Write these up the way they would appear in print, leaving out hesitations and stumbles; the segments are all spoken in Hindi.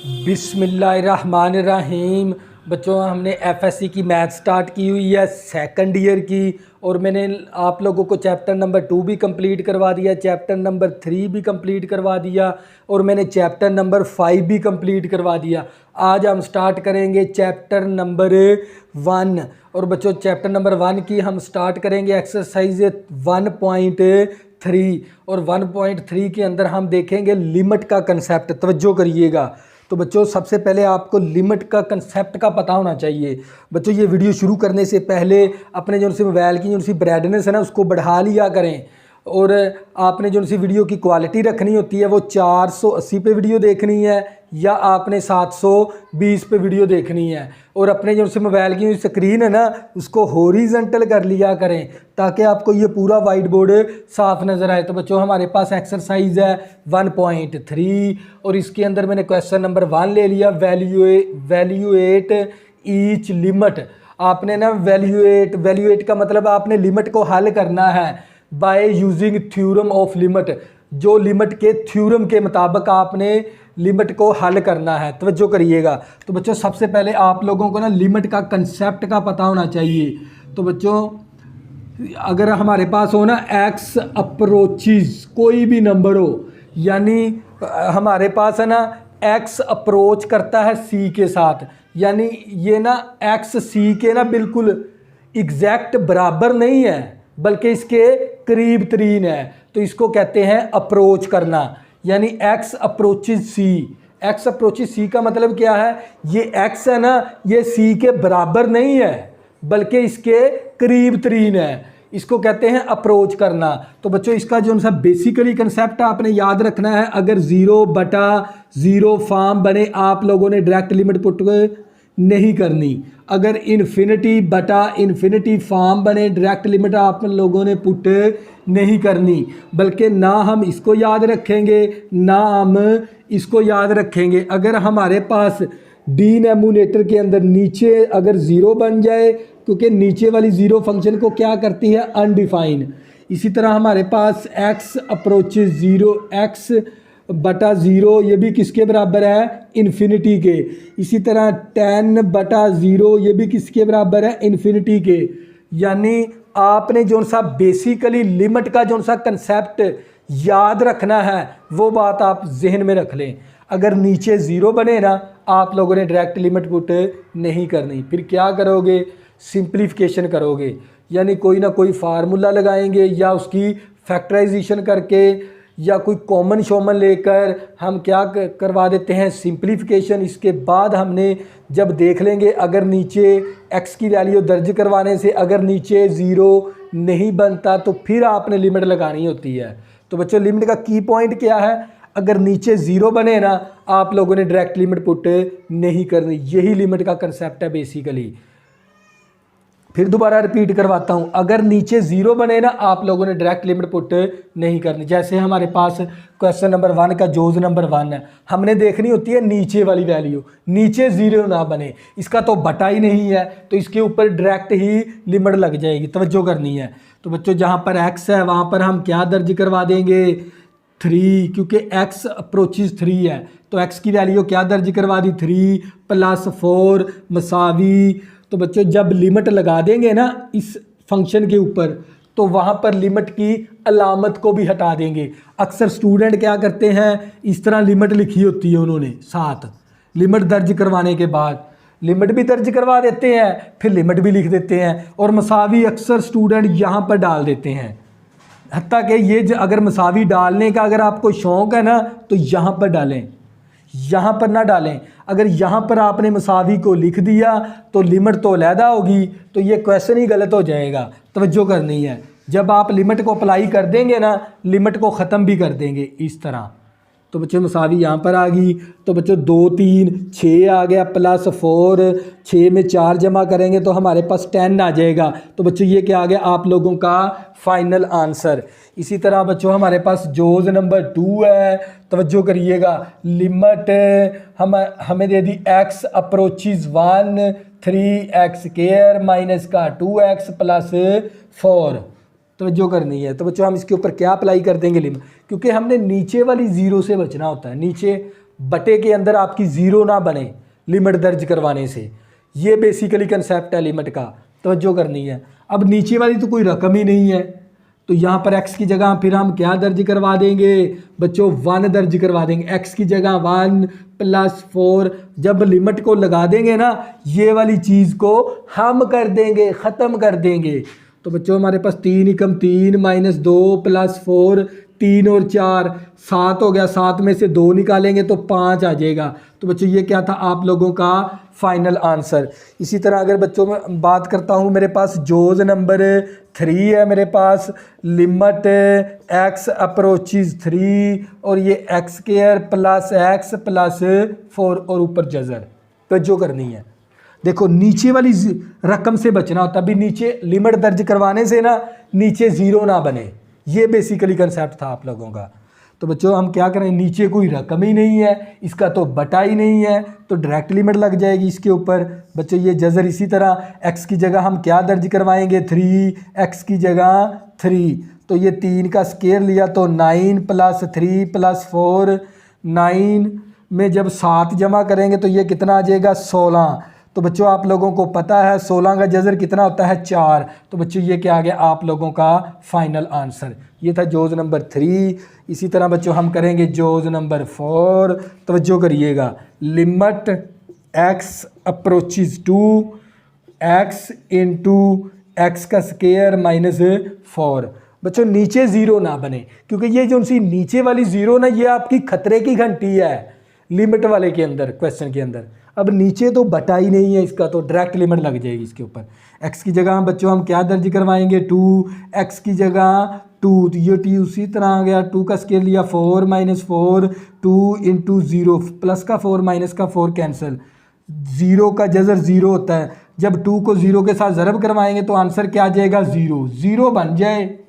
बिस्मिल्लाहिर्रहमानिर्रहीम। बच्चों, हमने एफएससी की मैथ स्टार्ट की हुई है सेकंड ईयर की, और मैंने आप लोगों को चैप्टर नंबर 2 भी कंप्लीट करवा दिया, चैप्टर नंबर 3 भी कंप्लीट करवा दिया, और मैंने चैप्टर नंबर 5 भी कंप्लीट करवा दिया। आज हम स्टार्ट करेंगे चैप्टर नंबर 1। और बच्चों, चैप्टर नंबर 1 की हम स्टार्ट करेंगे एक्सरसाइज 1.3, और 1.3 के अंदर हम देखेंगे लिमिट का कंसेप्ट। तवज्जो करिएगा। तो बच्चों, सबसे पहले आपको लिमिट का कंसेप्ट का पता होना चाहिए। बच्चों, ये वीडियो शुरू करने से पहले अपने जो सी मोबाइल की जो सी ब्राइटनेस है ना, उसको बढ़ा लिया करें। और आपने जो सी वीडियो की क्वालिटी रखनी होती है वो 480 पे वीडियो देखनी है या आपने 720 पे वीडियो देखनी है। और अपने जो से मोबाइल की स्क्रीन है ना, उसको हॉरिजॉन्टल कर लिया करें ताकि आपको ये पूरा वाइट बोर्ड साफ नज़र आए। तो बच्चों, हमारे पास एक्सरसाइज है 1.3, और इसके अंदर मैंने क्वेश्चन नंबर 1 ले लिया, वैल्यूएट ईच लिमिट। आपने ना वैल्यूएट का मतलब आपने लिमिट को हल करना है by using theorem of limit. जो लिमिट के थ्योरम के मुताबिक आपने लिमिट को हल करना है। तवज्जो करिएगा। तो बच्चों, सबसे पहले आप लोगों को ना लिमिट का कंसेप्ट का पता होना चाहिए। तो बच्चों, अगर हमारे पास हो ना एक्स अप्रोचेस, कोई भी नंबर हो, यानी हमारे पास है ना एक्स अप्रोच करता है सी के साथ, यानी ये ना एक्स सी के ना बिल्कुल एग्जैक्ट बराबर नहीं है बल्कि इसके करीब तरीन है, तो इसको कहते हैं अप्रोच करना। यानी एक्स अप्रोचेस सी। एक्स अप्रोचेस सी का मतलब क्या है? ये एक्स है ना, ये सी के बराबर नहीं है बल्कि इसके करीब तरीन है, इसको कहते हैं अप्रोच करना। तो बच्चों, इसका जो सा बेसिकली कंसेप्ट आपने याद रखना है, अगर 0/0 फॉर्म बने आप लोगों ने डायरेक्ट लिमिट पुट नहीं करनी। अगर इन्फिनिटी फॉर्म बने डायरेक्ट लिमिट आप लोगों ने पुट नहीं करनी, बल्कि ना हम इसको याद रखेंगे ना हम इसको याद रखेंगे। अगर हमारे पास डिनोमिनेटर के अंदर नीचे अगर 0 बन जाए, क्योंकि नीचे वाली 0 फंक्शन को क्या करती है? अनडिफाइन। इसी तरह हमारे पास x अप्रोचेस 0, x/0 ये भी किसके बराबर है? इन्फिनिटी के। इसी तरह 10/0 ये भी किसके बराबर है? इन्फिनिटी के। यानी आपने जो सा बेसिकली लिमिट का जो सा कंसेप्ट याद रखना है वो बात आप जहन में रख लें। अगर नीचे 0 बने ना, आप लोगों ने डायरेक्ट लिमिट पुट नहीं करनी। फिर क्या करोगे? सिंप्लीफिकेशन करोगे, यानी कोई ना कोई फार्मूला लगाएंगे या उसकी फैक्टराइजेशन करके या कोई कॉमन शॉमन लेकर हम क्या करवा देते हैं? सिंप्लीफिकेशन। इसके बाद हमने जब देख लेंगे अगर नीचे x की वैल्यू दर्ज करवाने से अगर नीचे 0 नहीं बनता तो फिर आपने लिमिट लगानी होती है। तो बच्चों, लिमिट का की पॉइंट क्या है? अगर नीचे 0 बने ना, आप लोगों ने डायरेक्ट लिमिट पुट नहीं करनी। यही लिमिट का कंसेप्ट है बेसिकली। फिर दोबारा रिपीट करवाता हूँ, अगर नीचे 0 बने ना, आप लोगों ने डायरेक्ट लिमिट पुट नहीं करनी। जैसे हमारे पास क्वेश्चन नंबर 1 का जोज नंबर 1 है, हमने देखनी होती है नीचे वाली वैल्यू, नीचे 0 ना बने। इसका तो बटा ही नहीं है, तो इसके ऊपर डायरेक्ट ही लिमिट लग जाएगी। तवज्जो करनी है। तो बच्चों, जहाँ पर x है वहाँ पर हम क्या दर्ज करवा देंगे? 3, क्योंकि x अप्रोचेस 3 है, तो x की वैल्यू क्या दर्ज करवा दी? 3 + 4 = तो बच्चों, जब लिमिट लगा देंगे ना इस फंक्शन के ऊपर, तो वहाँ पर लिमिट की अलामत को भी हटा देंगे। अक्सर स्टूडेंट क्या करते हैं, इस तरह लिमिट लिखी होती है उन्होंने साथ, लिमिट दर्ज करवाने के बाद लिमिट भी दर्ज करवा देते हैं, फिर लिमिट भी लिख देते हैं, और मसावी अक्सर स्टूडेंट यहाँ पर डाल देते हैं। हत्ता कि ये अगर मसावी डालने का अगर आपको शौक़ है ना, तो यहाँ पर डालें, यहाँ पर ना डालें। अगर यहाँ पर आपने मसावी को लिख दिया तो लिमिट तो अलहदा होगी, तो ये क्वेश्चन ही गलत हो जाएगा। तवज्जो करनी है। जब आप लिमिट को अप्लाई कर देंगे ना, लिमिट को ख़त्म भी कर देंगे इस तरह। तो बच्चों, मसावी यहाँ पर आ गई। तो बच्चों, 2 3 6 आ गया, +4, 6 में 4 जमा करेंगे तो हमारे पास 10 आ जाएगा। तो बच्चों, ये क्या आ गया? आप लोगों का फाइनल आंसर। इसी तरह बच्चों, हमारे पास जोज नंबर 2 है। तवज्जो करिएगा। लिमिट हमें दे दी x अप्रोचेस 1, 3x² - 2x + 4। तवज्जो करनी है। तो बच्चों, हम इसके ऊपर क्या अप्लाई कर देंगे? लिमिट, क्योंकि हमने नीचे वाली 0 से बचना होता है। नीचे बटे के अंदर आपकी ज़ीरो ना बने लिमिट दर्ज करवाने से। ये बेसिकली कंसेप्ट है लिमिट का, तवज्जो करनी है। अब नीचे वाली तो कोई रकम ही नहीं है, तो यहाँ पर x की जगह फिर हम क्या दर्ज करवा देंगे बच्चों, 1 दर्ज करवा देंगे। x की जगह 1 + 4 जब लिमिट को लगा देंगे ना, ये वाली चीज़ को हम कर देंगे, ख़त्म कर देंगे। तो बच्चों हमारे पास 3 एकम 3 - 2 + 4, 3 और 4 7 हो गया, 7 में से 2 निकालेंगे तो 5 आ जाएगा। तो बच्चों ये क्या था आप लोगों का फाइनल आंसर। इसी तरह अगर बच्चों मैं बात करता हूँ, मेरे पास जोज नंबर 3 है, मेरे पास लिमिट x अप्रोचेज 3 और ये x² + x + 4 और ऊपर जजर, तो जो करनी है। देखो नीचे वाली रकम से बचना होता, अभी नीचे लिमिट दर्ज करवाने से ना नीचे ज़ीरो ना बने, ये बेसिकली कंसेप्ट था आप लोगों का। तो बच्चों हम क्या करें, नीचे कोई रकम ही नहीं है, इसका तो बटा ही नहीं है, तो डायरेक्ट लिमिट लग जाएगी इसके ऊपर। बच्चों ये जज़र इसी तरह x की जगह हम क्या दर्ज करवाएंगे 3, x की जगह 3, तो ये 3 का स्क्वायर लिया तो 9 + 3 + 4, 9 में जब 7 जमा करेंगे तो ये कितना आ जाएगा 16। तो बच्चों आप लोगों को पता है 16 का जज़र कितना होता है 4। तो बच्चों ये क्या आ गया आप लोगों का फाइनल आंसर। ये था जोज नंबर 3। इसी तरह बच्चों हम करेंगे जोज नंबर 4। तवज्जो करिएगा, limit x approaches to x × x का स्क्वायर -4। बच्चों नीचे ज़ीरो ना बने, क्योंकि ये जो सी नीचे वाली ज़ीरो ना, ये आपकी खतरे की घंटी है लिमिट वाले के अंदर, क्वेश्चन के अंदर। अब नीचे तो बटा ही नहीं है इसका, तो डायरेक्ट लिमिट लग जाएगी इसके ऊपर। x की जगह बच्चों हम क्या दर्ज करवाएंगे 2, x की जगह 2, तो ये t उसी तरह आ गया, 2 का स्क्वायर लिया 4 - 4, 2 × 0, प्लस का 4 माइनस का 4 कैंसिल, 0 का जज़र 0 होता है। जब 2 को 0 के साथ ज़रब करवाएंगे तो आंसर क्या आ जाएगा 0। 0 बन जाए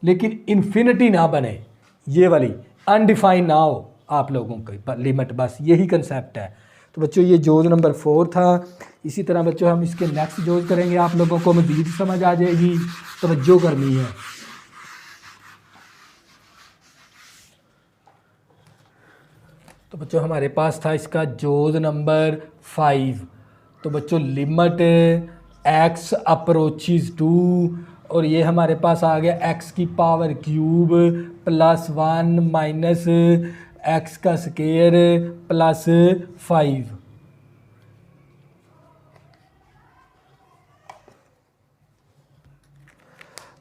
लेकिन इन्फिनिटी ना बने, ये वाली अनडिफाइन ना हो आप लोगों की लिमिट, बस यही कंसेप्ट है। तो बच्चों ये जोज नंबर 4 था। इसी तरह बच्चों हम इसके नेक्स्ट जोज करेंगे, आप लोगों को मज़ीद समझ आ जाएगी, तवज्जो करनी है। तो बच्चों हमारे पास था इसका जोज नंबर 5। तो बच्चों लिमिट x अप्रोचेज टू, और ये हमारे पास आ गया x³ + 1 - x का स्क्वायर + 5।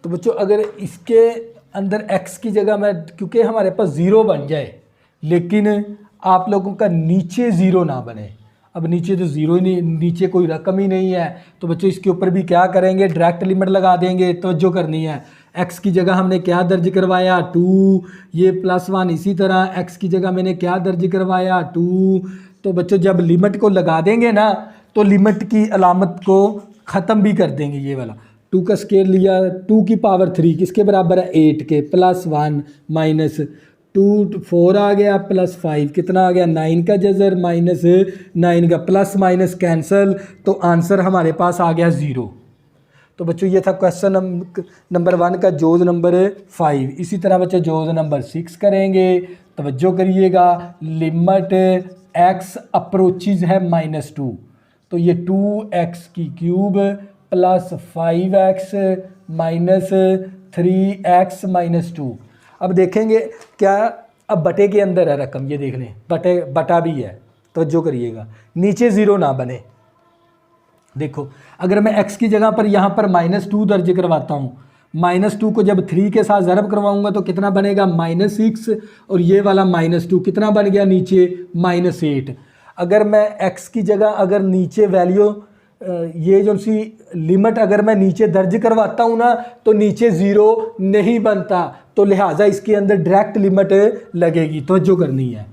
तो बच्चों अगर इसके अंदर x की जगह मैं, क्योंकि हमारे पास 0 बन जाए लेकिन आप लोगों का नीचे 0 ना बने। अब नीचे तो 0 ही नहीं, नीचे कोई रकम ही नहीं है, तो बच्चों इसके ऊपर भी क्या करेंगे डायरेक्ट लिमिट लगा देंगे। तवज्जो करनी है, x की जगह हमने क्या दर्ज करवाया 2, ये +1। इसी तरह x की जगह मैंने क्या दर्ज करवाया 2। तो बच्चों जब लिमिट को लगा देंगे ना, तो लिमिट की अलामत को ख़त्म भी कर देंगे। ये वाला 2 का स्क्वायर लिया, 2 की पावर 3 किसके बराबर है 8 के, +1 -2 4 आ गया, +5 कितना आ गया 9 का जज़र -9 का, प्लस माइनस कैंसल, तो आंसर हमारे पास आ गया 0। तो बच्चों ये था क्वेश्चन नंबर 1 का जोज नंबर 5। इसी तरह बच्चों जोज नंबर 6 करेंगे। तवज्जो करिएगा, लिमिट x अप्रोचेज है -2, तो ये 2x³ + 5x -3x - 2। अब देखेंगे क्या, अब बटे के अंदर है रकम, ये देख लें बटा भी है। तवज्जो करिएगा, नीचे 0 ना बने। देखो अगर मैं x की जगह पर यहाँ पर -2 दर्ज करवाता हूँ, -2 को जब 3 के साथ ज़रब करवाऊँगा तो कितना बनेगा -6, और ये वाला -2 कितना बन गया नीचे -8। अगर मैं x की जगह अगर नीचे वैल्यू ये जो सी लिमिट अगर मैं नीचे दर्ज करवाता हूँ ना, तो नीचे 0 नहीं बनता, तो लिहाजा इसके अंदर डायरेक्ट लिमिट लगेगी। तो जो करनी है,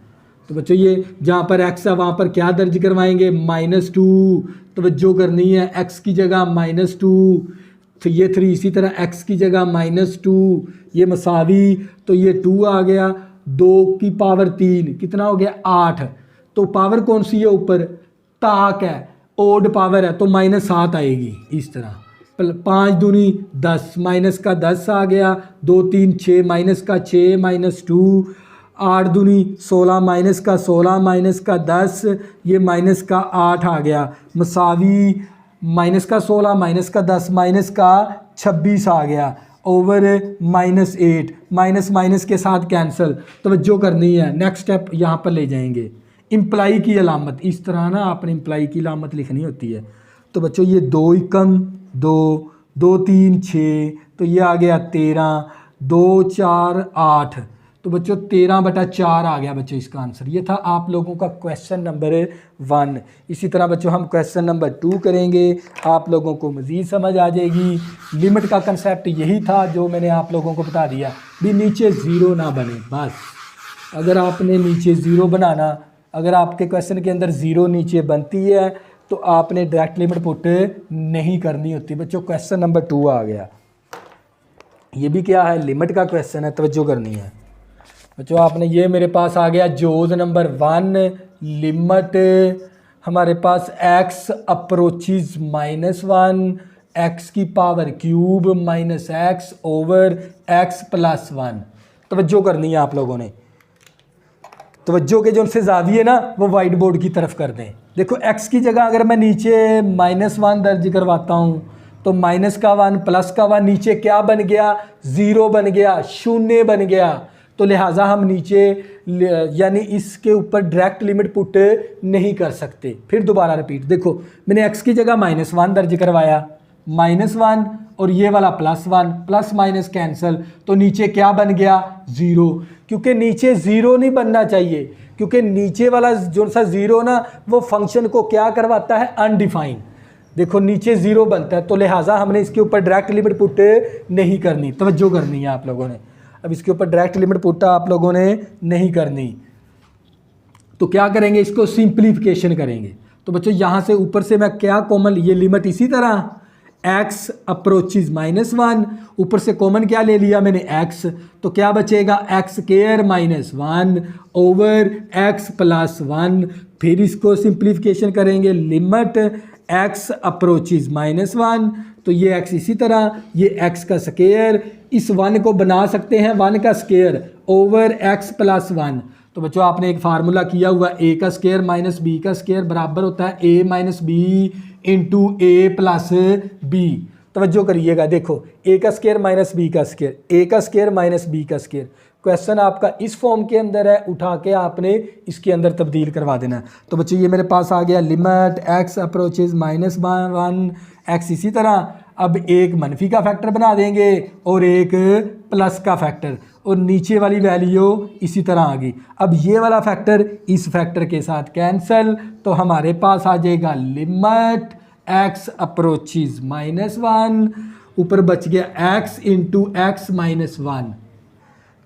तो बच्चों ये जहाँ पर x है वहाँ पर क्या दर्ज करवाएंगे -2। तवज्जो करनी है, x की जगह -2, तो ये 3। इसी तरह x की जगह -2, ये मसावी, तो ये 2 आ गया, 2 की पावर 3 कितना हो गया 8। तो पावर कौन सी है ऊपर, ताक है, ओड पावर है, तो -7 आएगी। इस तरह 5 दूनी 10, माइनस का 10 आ गया, 2 3 6, माइनस का 6 -2 8 दूनी 16 माइनस का 16 माइनस का 10 ये माइनस का 8 आ गया मसावी माइनस का 16 माइनस का 10 माइनस का 26 आ गया ओवर -8 माइनस माइनस के साथ कैंसिल। तवज्जो करनी है, नेक्स्ट स्टेप यहाँ पर ले जाएंगे। इम्प्लाई की अलामत इस तरह ना आपने इम्प्लाई की अलामत लिखनी होती है। तो बच्चों ये 2 एकम 2 2 3 6 तो ये आ गया 13 2 4 8 तो बच्चों 13/4 आ गया बच्चों इसका आंसर। ये था आप लोगों का क्वेश्चन नंबर 1। इसी तरह बच्चों हम क्वेश्चन नंबर 2 करेंगे, आप लोगों को मज़ीद समझ आ जाएगी। लिमिट का कंसेप्ट यही था जो मैंने आप लोगों को बता दिया भी नीचे ज़ीरो ना बने बस। अगर आपने नीचे ज़ीरो बनाना, अगर आपके क्वेश्चन के अंदर ज़ीरो नीचे बनती है तो आपने डायरेक्ट लिमिट पुट नहीं करनी होती। बच्चों क्वेश्चन नंबर 2 आ गया, ये भी क्या है लिमिट का क्वेश्चन है, तवज्जो करनी है बच्चों। आपने ये मेरे पास आ गया जोज नंबर 1 लिमिट हमारे पास x अप्रोचेज -1 x की power cube minus x over x + 1। तवज्जो करनी है आप लोगों ने, तवज्जो के जो उनसे ज़ाविये ना वो वाइट बोर्ड की तरफ कर दें। देखो x की जगह अगर मैं नीचे -1 दर्ज करवाता हूँ तो माइनस का 1 प्लस का 1 नीचे क्या बन गया, ज़ीरो बन गया, शून्य बन गया। तो लिहाजा हम नीचे यानी इसके ऊपर डायरेक्ट लिमिट पुट नहीं कर सकते। फिर दोबारा रिपीट, देखो मैंने x की जगह -1 दर्ज करवाया, -1 और ये वाला +1 प्लस माइनस कैंसिल, तो नीचे क्या बन गया, ज़ीरो। क्योंकि नीचे ज़ीरो नहीं बनना चाहिए, क्योंकि नीचे वाला जो सा ज़ीरो ना वो फंक्शन को क्या करवाता है, अनडिफाइंड। देखो नीचे ज़ीरो बनता है तो लिहाजा हमने इसके ऊपर डायरेक्ट लिमिट पुट नहीं करनी। तवज्जो करनी है आप लोगों ने, अब इसके ऊपर डायरेक्ट लिमिट पुट आप लोगों ने नहीं करनी। तो क्या करेंगे, इसको सिंप्लीफिकेशन करेंगे। तो बच्चों यहाँ से ऊपर से मैं क्या कॉमन, ये लिमिट इसी तरह x अप्रोचेज -1 ऊपर से कॉमन क्या ले लिया मैंने x, तो क्या बचेगा x² -1 ओवर x + 1। फिर इसको सिंप्लीफिकेशन करेंगे, लिमिट x अप्रोचेज -1 तो ये x इसी तरह, ये x का स्क्वायर, इस 1 को बना सकते हैं 1 का स्क्वायर ओवर x + 1। तो बच्चों आपने एक फार्मूला किया हुआ a का स्क्वायर माइनस b का स्क्वायर बराबर होता है a - b into a + b। तवज्जो करिएगा, देखो a का स्क्वायर माइनस b का स्क्वायर, a का स्क्वायर माइनस b का स्क्वायर। क्वेश्चन आपका इस फॉर्म के अंदर है, उठा के आपने इसके अंदर तब्दील करवा देना है। तो बच्चों ये मेरे पास आ गया लिमिट x अप्रोचेज -1 x इसी तरह। अब एक मनफी का फैक्टर बना देंगे और एक प्लस का फैक्टर, और नीचे वाली वैल्यू इसी तरह आ गई। अब ये वाला फैक्टर इस फैक्टर के साथ कैंसिल, तो हमारे पास आ जाएगा लिमिट x अप्रोचेज -1 ऊपर बच गया x इंटू x -1,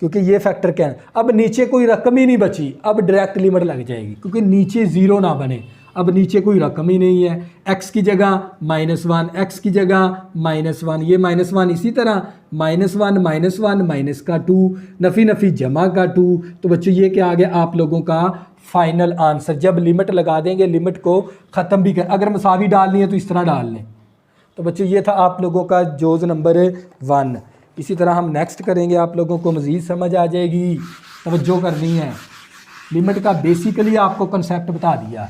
क्योंकि ये फैक्टर क्या है। अब नीचे कोई रकम ही नहीं बची, अब डायरेक्ट लिमिट लग जाएगी क्योंकि नीचे ज़ीरो ना बने। अब नीचे कोई रकम ही नहीं है, x की जगह -1 x की जगह -1, ये -1 इसी तरह -1 माइनस का 2 नफ़ी नफ़ी जमा का 2। तो बच्चों ये क्या आ गया आप लोगों का फाइनल आंसर। जब लिमिट लगा देंगे लिमिट को ख़त्म भी कर, अगर मसावी डालनी है तो इस तरह डाल लें। तो बच्चों ये था आप लोगों का जोज़ नंबर 1। इसी तरह हम नेक्स्ट करेंगे, आप लोगों को मज़ीद समझ आ जाएगी। तवज्जो करनी है, लिमिट का बेसिकली आपको कंसेप्ट बता दिया।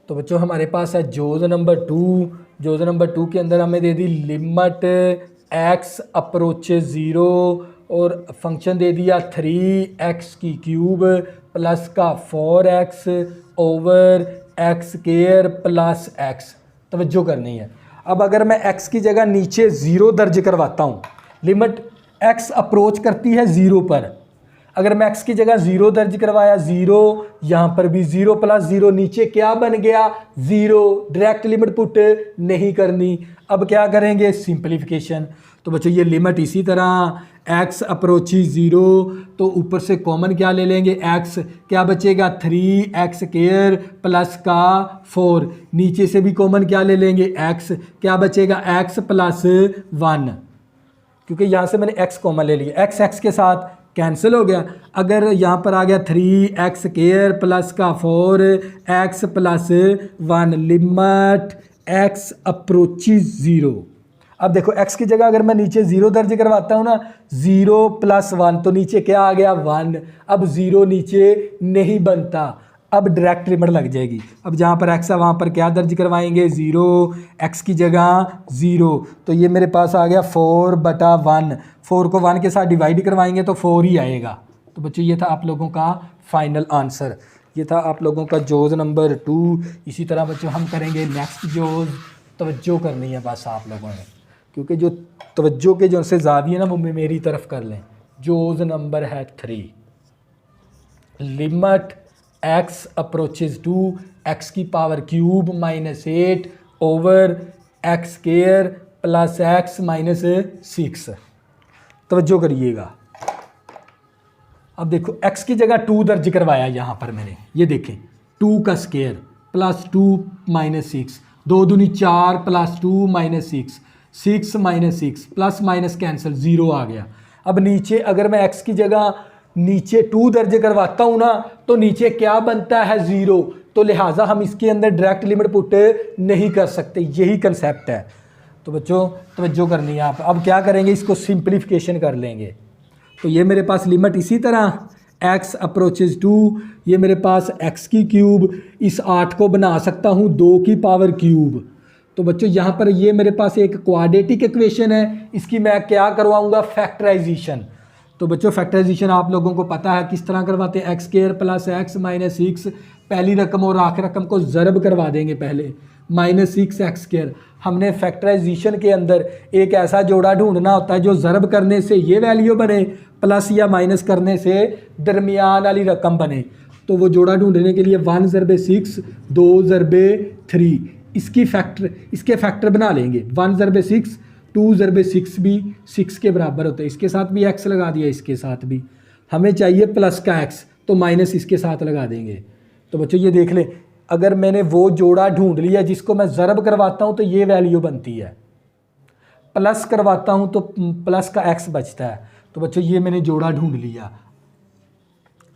तो बच्चों हमारे पास है जोज़ नंबर 2। जोज़ नंबर 2 के अंदर हमें दे दी लिमिट x अप्रोचेज 0 और फंक्शन दे दिया 3x की क्यूब प्लस का 4x over x² plus x। तवज्जो करनी है। अब अगर मैं x की जगह नीचे 0 दर्ज करवाता हूँ, लिमिट x अप्रोच करती है 0 पर, अगर मैं x की जगह 0 दर्ज करवाया 0, यहाँ पर भी 0 + 0 नीचे क्या बन गया, 0। डायरेक्ट लिमिट पुट नहीं करनी। अब क्या करेंगे, सिंप्लीफिकेशन। तो बच्चों ये लिमिट इसी तरह x अप्रोचेज 0 तो ऊपर से कॉमन क्या ले लेंगे x, क्या बचेगा 3x² प्लस का 4, नीचे से भी कॉमन क्या ले लेंगे x, क्या बचेगा x + 1, क्योंकि यहाँ से मैंने x कॉमन ले लिया, x के साथ कैंसिल हो गया। अगर यहाँ पर आ गया 3x² प्लस का 4x + 1 लिमिट x अप्रोचेज 0। अब देखो x की जगह अगर मैं नीचे 0 दर्ज करवाता हूँ ना, 0 + 1 तो नीचे क्या आ गया 1। अब 0 नीचे नहीं बनता, अब डायरेक्ट लिमिट लग जाएगी। अब जहाँ पर x है वहाँ पर क्या दर्ज करवाएंगे 0, x की जगह 0, तो ये मेरे पास आ गया 4/1। 4 को 1 के साथ डिवाइड करवाएंगे तो 4 ही आएगा। तो बच्चों ये था आप लोगों का फाइनल आंसर, ये था आप लोगों का जोज़ नंबर 2। इसी तरह बच्चों हम करेंगे नेक्स्ट जोज़। तवज्जो करनी है बस आप लोगों ने, क्योंकि जो तवज्जो के जो से ज़ाविये ना वो मेरी तरफ कर लें। जोज़ नंबर है 3, limit x approaches to x की power cube -8 over x square plus x -6। तवज्जो करिएगा। अब देखो x की जगह 2 दर्ज करवाया यहाँ पर मैंने, ये देखें 2 का स्क्वायर प्लस 2 -6, 2 दूनी 4 प्लस 2 -6, 6 -6 प्लस माइनस कैंसिल 0 आ गया। अब नीचे अगर मैं x की जगह नीचे 2 दर्ज करवाता हूँ ना तो नीचे क्या बनता है 0, तो लिहाजा हम इसके अंदर डायरेक्ट लिमिट पुट नहीं कर सकते, यही कंसेप्ट है। तो बच्चों तवज्जो करनी है आप। अब क्या करेंगे, इसको सिंप्लीफिकेशन कर लेंगे। तो ये मेरे पास लिमिट इसी तरह x अप्रोचेज टू, ये मेरे पास x की क्यूब, इस 8 को बना सकता हूँ 2 की पावर क्यूब। तो बच्चों यहाँ पर ये मेरे पास एक क्वाड्रेटिक इक्वेशन है, इसकी मैं क्या करवाऊँगा फैक्टराइजेशन। तो बच्चों फैक्टराइजेशन आप लोगों को पता है किस तरह करवाते हैं, x स्क्वायर प्लस x -6, पहली रकम और आखिरी रकम को ज़रब करवा देंगे पहले, -6x स्क्वायर। हमने फैक्टराइजेशन के अंदर एक ऐसा जोड़ा ढूंढना होता है जो ज़रब करने से ये वैल्यू बने, प्लस या माइनस करने से दरमियान वाली रकम बने। तो वो जोड़ा ढूंढने के लिए 1 ज़रबे 6, 2 ज़रबे 3, इसके फैक्टर बना लेंगे। 1 ज़रबे 6, 2 ज़रबे 6 भी 6 के बराबर होता है, इसके साथ भी x लगा दिया, इसके साथ भी। हमें चाहिए प्लस का x, तो माइनस इसके साथ लगा देंगे। तो बच्चों ये देख लें, अगर मैंने वो जोड़ा ढूंढ लिया जिसको मैं ज़रब करवाता हूँ तो ये वैल्यू बनती है, प्लस करवाता हूँ तो प्लस का x बचता है। तो बच्चों ये मैंने जोड़ा ढूंढ लिया,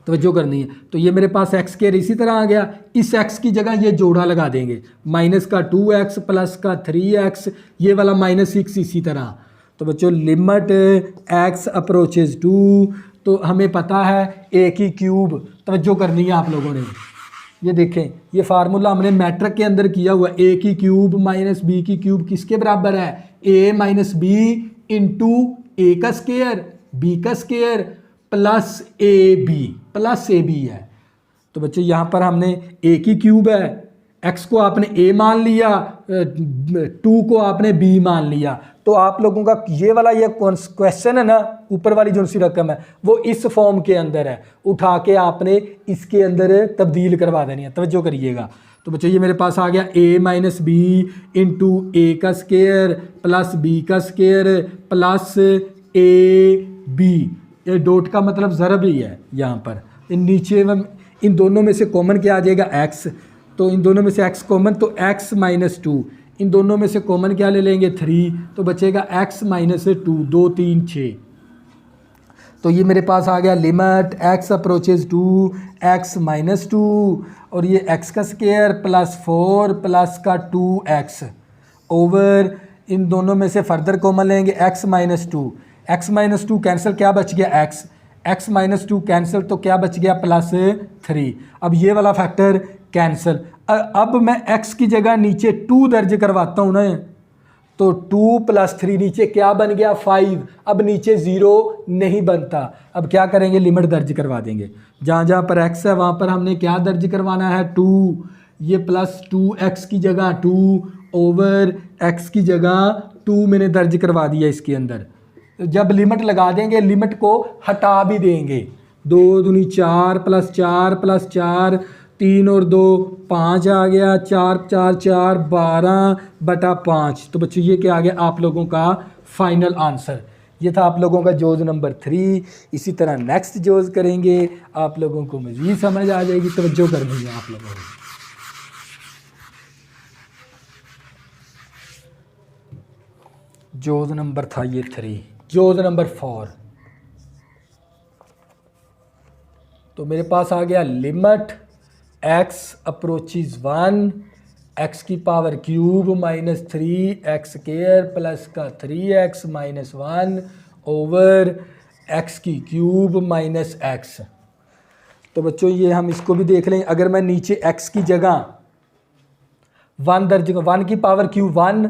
तवज्जो करनी है। तो ये मेरे पास x स्क्वायर इसी तरह आ गया, इस x की जगह ये जोड़ा लगा देंगे, माइनस का 2x प्लस का 3x, ये वाला -6 इसी तरह। तो बच्चों लिमिट x अप्रोचेज टू, तो हमें पता है a की क्यूब, तवज्जो करनी है आप लोगों ने। ये देखें ये फार्मूला हमने मैट्रिक के अंदर किया हुआ, a की क्यूब माइनस b की क्यूब किसके बराबर है, a minus B into a का स्क्वायर b का स्क्वायर प्लस ए बी है। तो बच्चों यहाँ पर हमने a की क्यूब है, x को आपने a मान लिया, 2 को आपने b मान लिया। तो आप लोगों का ये वाला ये क्वेश्चन है ना, ऊपर वाली जो सी रकम है वो इस फॉर्म के अंदर है, उठा के आपने इसके अंदर तब्दील करवा देनी है, तवज्जो करिएगा। तो बच्चों ये मेरे पास आ गया a माइनस बी इंटू ए का स्क्वायर प्लस b का स्क्वायर प्लस ए बी, ये डॉट का मतलब ज़रब ही है यहाँ पर। नीचे इन दोनों में से कॉमन क्या आ जाएगा x, तो इन दोनों में से x कॉमन, तो x -2, इन दोनों में से कॉमन क्या ले लेंगे 3, तो बचेगा x -2, 2 3 6। तो ये मेरे पास आ गया limit x approaches to x -2 और ये x का स्क्वायर प्लस 4 प्लस का 2x ओवर, इन दोनों में से फर्दर कॉमन लेंगे x -2 कैंसिल, क्या बच गया x -2 कैंसिल, तो क्या बच गया +3। अब ये वाला फैक्टर कैंसिल। अब मैं x की जगह नीचे 2 दर्ज करवाता हूँ ना, तो 2 + 3 नीचे क्या बन गया 5। अब नीचे 0 नहीं बनता, अब क्या करेंगे लिमिट दर्ज करवा देंगे। जहाँ जहाँ पर x है वहाँ पर हमने क्या दर्ज करवाना है 2, ये प्लस 2x की जगह 2 ओवर x की जगह 2 मैंने दर्ज करवा दिया इसके अंदर। जब लिमिट लगा देंगे लिमिट को हटा भी देंगे, 2 दूनी 4 प्लस 4 प्लस 4, 3 और 2 5 आ गया, 4 4 4 12/5। तो बच्चों ये क्या आ गया आप लोगों का फाइनल आंसर। ये था आप लोगों का जोज़ नंबर 3। इसी तरह नेक्स्ट जोज़ करेंगे, आप लोगों को मज़ीद समझ आ जाएगी, तवज्जो करनी है आप लोगों को। जोज़ नंबर था ये 3। जोज़ नंबर 4, तो मेरे पास आ गया लिमिट x अप्रोचेज 1 एक्स की power cube minus 3x square plus का 3x माइनस 1 ओवर एक्स की क्यूब माइनस एक्स। तो बच्चों ये हम इसको भी देख लें। अगर मैं नीचे x की जगह 1 दर्ज 1 की power cube 1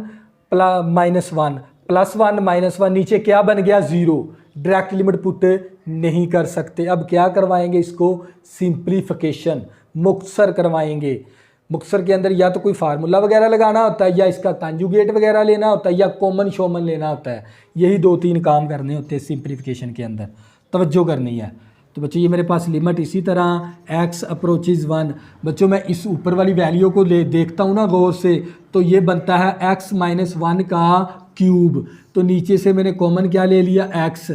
minus 1 plus 1 minus 1, नीचे क्या बन गया 0। डायरेक्ट लिमिट पुट नहीं कर सकते। अब क्या करवाएंगे, इसको सिंप्लीफिकेशन मुख्तसर करवाएंगे। मुख्तसर के अंदर या तो कोई फार्मूला वगैरह लगाना होता है, या इसका कंजुगेट वगैरह लेना होता है, या कॉमन शोमन लेना होता है। यही 2-3 काम करने होते हैं सिंप्लीफिकेशन के अंदर, तवज्जो करनी है। तो बच्चों ये मेरे पास लिमिट इसी तरह x अप्रोचेज 1। बच्चों मैं इस ऊपर वाली वैल्यू को देखता हूँ ना गौर से, तो ये बनता है x माइनस 1 का क्यूब। तो नीचे से मैंने कॉमन क्या ले लिया x,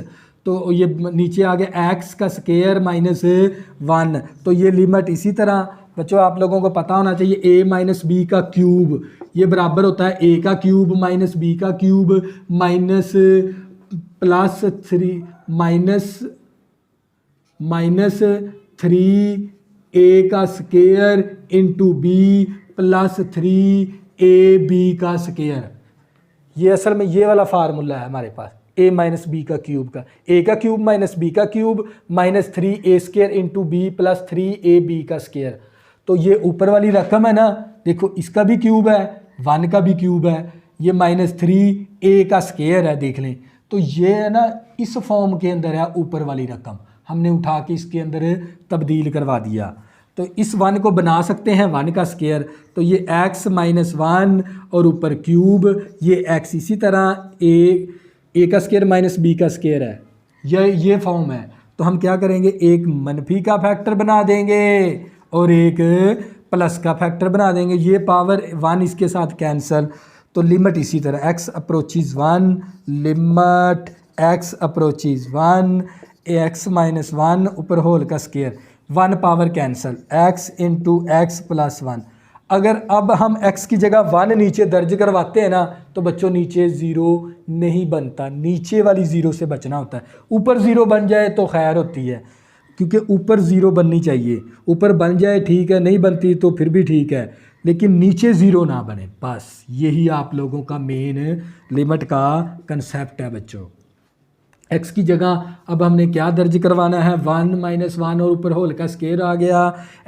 तो ये नीचे आ गया x का स्क्वायर माइनस 1। तो ये लिमिट इसी तरह बच्चों आप लोगों को पता होना चाहिए a माइनस बी का क्यूब ये बराबर होता है a का क्यूब माइनस बी का cube minus plus 3 minus 3a का square into B plus 3ab का स्क्वायर। ये असल में ये वाला फार्मूला है हमारे पास a माइनस बी का क्यूब का। a का क्यूब माइनस बी का cube minus 3a square into B plus 3ab का स्क्वायर। तो ये ऊपर वाली रकम है ना, देखो इसका भी क्यूब है, 1 का भी क्यूब है, ये माइनस 3a का स्क्वायर है, देख लें। तो ये है ना इस फॉर्म के अंदर है ऊपर वाली रकम, हमने उठा के इसके अंदर तब्दील करवा दिया। तो इस 1 को बना सकते हैं 1 का स्क्वायर, तो ये x माइनस 1 और ऊपर क्यूब ये x। इसी तरह a का स्क्वायर माइनस b का स्क्वायर है, ये फॉर्म है। तो हम क्या करेंगे, एक मनफी का फैक्टर बना देंगे और एक प्लस का फैक्टर बना देंगे। ये पावर 1 इसके साथ कैंसल। तो लिमिट इसी तरह x approaches 1 limit x approaches 1 x minus 1 ऊपर होल का square 1 power cancel x into x plus 1। अगर अब हम x की जगह 1 नीचे दर्ज करवाते हैं ना, तो बच्चों नीचे 0 नहीं बनता, नीचे वाली 0 से बचना होता है। ऊपर 0 बन जाए तो खैर होती है, क्योंकि ऊपर 0 बननी चाहिए। ऊपर बन जाए ठीक है, नहीं बनती तो फिर भी ठीक है, लेकिन नीचे 0 ना बने। बस यही आप लोगों का मेन लिमिट का कंसेप्ट है बच्चों। x की जगह अब हमने क्या दर्ज करवाना है, 1 माइनस 1 और ऊपर होल का स्क्वायर आ गया।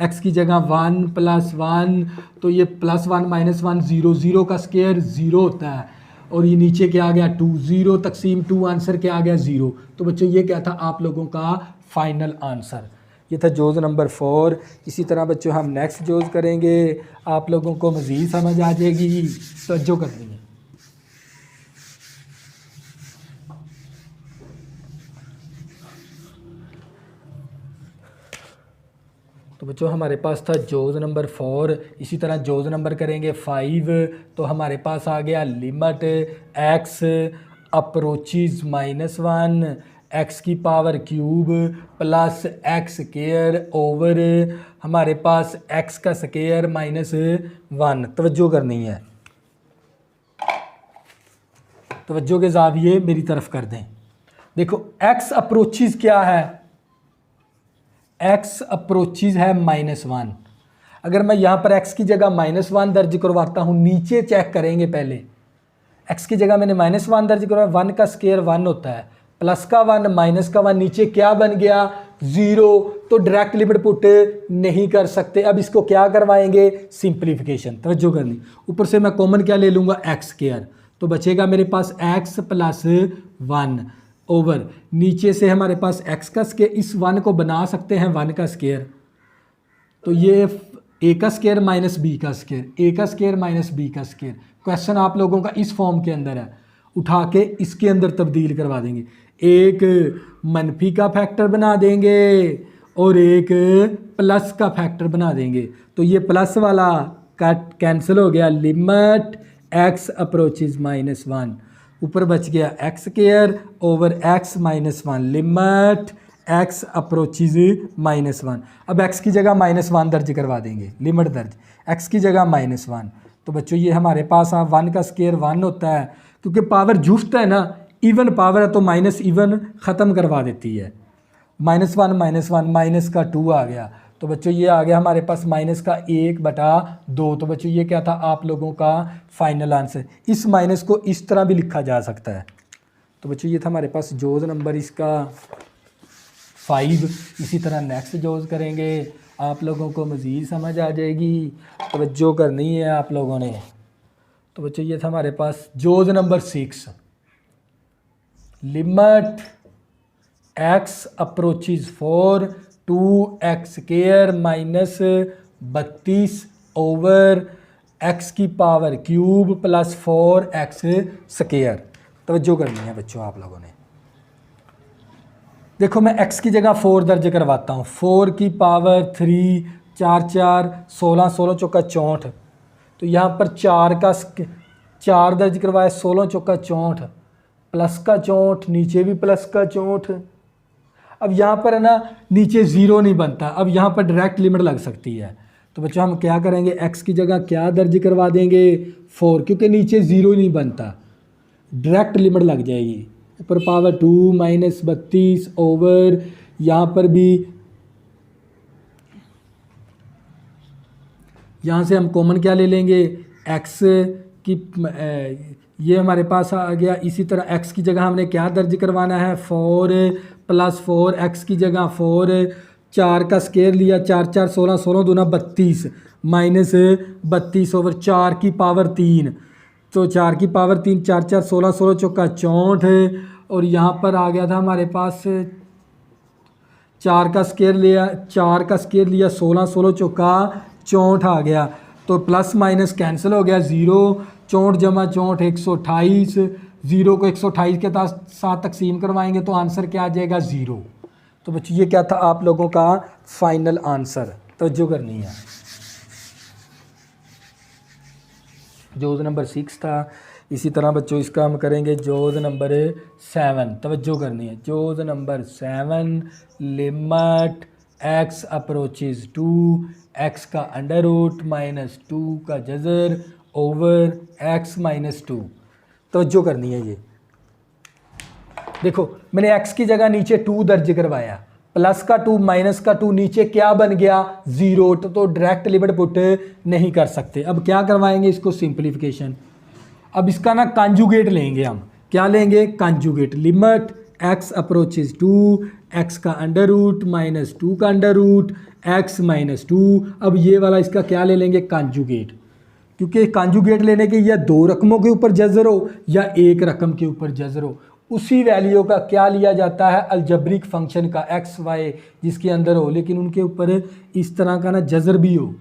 x की जगह 1 प्लस 1, तो ये प्लस 1 माइनस 1 0, 0 का स्क्वायर 0 होता है, और ये नीचे क्या आ गया 2, 0 तकसीम 2 आंसर क्या आ गया 0। तो बच्चों ये क्या था आप लोगों का फाइनल आंसर, ये था जोज़ नंबर 4। इसी तरह बच्चों हम नेक्स्ट जोज़ करेंगे, आप लोगों को मज़ीद समझ आ जाएगी, तवज्जो करनी है। तो बच्चों हमारे पास था जोज़ नंबर 4। इसी तरह जोज़ नंबर करेंगे 5। तो हमारे पास आ गया लिमिट x अप्रोचेज -1 x की power cube plus x square over हमारे पास x का स्क्वायर -1। तवज्जो करनी है, तवज्जो के ज़ाविये मेरी तरफ कर दें। देखो x अप्रोचेज क्या है, x अप्रोचेज है -1। अगर मैं यहाँ पर x की जगह -1 दर्ज करवाता हूँ, नीचे चेक करेंगे पहले, x की जगह मैंने -1 दर्ज करवाया, 1 का स्क्वायर 1 होता है, प्लस का 1 माइनस का 1, नीचे क्या बन गया 0। तो डायरेक्ट लिमिट पुट नहीं कर सकते। अब इसको क्या करवाएंगे, सिंप्लीफिकेशन। तवज्जो करनी, ऊपर से मैं कॉमन क्या ले लूँगा x स्क्वायर, तो बचेगा मेरे पास x प्लस 1 ओवर नीचे से हमारे पास x का स्क्वायर, इस 1 को बना सकते हैं 1 का स्क्वायर, तो ये a का स्क्वायर माइनस b का स्क्वायर, a का स्क्वायर माइनस b का स्क्वायर। क्वेश्चन आप लोगों का इस फॉर्म के अंदर है, उठा के इसके अंदर तब्दील करवा देंगे। एक मनफी का फैक्टर बना देंगे और एक प्लस का फैक्टर बना देंगे, तो ये प्लस वाला कट कैंसिल हो गया। लिमिट x अप्रोचेज -1 ऊपर बच गया x square over x -1 limit x approaches -1। अब x की जगह -1 दर्ज करवा देंगे, लिमिट दर्ज x की जगह -1। तो बच्चों ये हमारे पास 1 का स्क्वायर 1 होता है, क्योंकि पावर जुफ्त है ना, इवन पावर है तो माइनस इवन ख़त्म करवा देती है। -1 -1 माइनस का 2 आ गया, तो बच्चों ये आ गया हमारे पास माइनस का 1/2। तो बच्चों ये क्या था आप लोगों का फाइनल आंसर। इस माइनस को इस तरह भी लिखा जा सकता है। तो बच्चों ये था हमारे पास जोज़ नंबर इसका 5। इसी तरह नेक्स्ट जोज़ करेंगे, आप लोगों को मज़ीद समझ आ जाएगी, तवज्जो करनी है आप लोगों ने। तो बच्चों ये था हमारे पास जोज़ number 6। Limit x approaches for 2x² minus 32 over x की पावर क्यूब प्लस 4x²। तवज्जो करनी है बच्चों आप लोगों ने। देखो मैं x की जगह 4 दर्ज करवाता हूँ। 4 की पावर 3, 4 4 16, 16 चौका 64। तो यहाँ पर 4 दर्ज करवाया, 16 चौका 64, प्लस का 64, नीचे भी प्लस का 64। अब यहाँ पर है ना नीचे ज़ीरो नहीं बनता, अब यहाँ पर डायरेक्ट लिमिट लग सकती है। तो बच्चों हम क्या करेंगे, x की जगह क्या दर्ज करवा देंगे 4, क्योंकि नीचे ज़ीरो नहीं बनता, डायरेक्ट लिमिट लग जाएगी। ऊपर पावर 2 माइनस 32 ओवर, यहाँ पर भी यहाँ से हम कॉमन क्या ले लेंगे x की, ये हमारे पास आ गया। इसी तरह x की जगह हमने क्या दर्ज करवाना है 4 प्लस 4, x की जगह 4, 4 का स्क्वायर लिया, 4 4 16, 16 दूना 32 माइनस 32 ओवर 4 की पावर 3। तो 4 की पावर 3, 4 4 16, 16 चौका 64। और यहाँ पर आ गया था हमारे पास 4 का स्क्वायर लिया, 4 का स्क्वायर लिया, 16 16 चौका 64 आ गया। तो प्लस माइनस कैंसिल हो गया, 0, 64 जमा 64 128। 0 को 128 के साथ तकसीम करवाएंगे तो आंसर क्या आ जाएगा 0। तो बच्चों ये क्या था आप लोगों का फाइनल आंसर। तवज्जो करनी है। जोज़ नंबर 6 था। इसी तरह बच्चों इसका हम करेंगे जोज़ नंबर 7। तवज्जो करनी है। जोज़ number 7, limit x approaches 2, x का अंडर रूट माइनस 2 का जज़र ओवर x माइनस 2। तवज्जो करनी है। ये देखो मैंने x की जगह नीचे 2 दर्ज करवाया, प्लस का 2 माइनस का 2, नीचे क्या बन गया 0। तो डायरेक्ट लिमिट पुट नहीं कर सकते। अब क्या करवाएंगे इसको सिंप्लीफिकेशन। अब इसका ना कंजुगेट लेंगे हम। क्या लेंगे conjugate. Limit x approaches 2, x का अंडर रूट माइनस 2 का अंडर रूट x माइनस 2। अब ये वाला इसका क्या ले लेंगे कंजुगेट, क्योंकि कंजुगेट लेने के या 2 रकमों के ऊपर जज़र हो या 1 रकम के ऊपर जज़र हो, उसी वैल्यू का क्या लिया जाता है अलजब्रिक फंक्शन का x y जिसके अंदर हो, लेकिन उनके ऊपर इस तरह का ना जज़र भी हो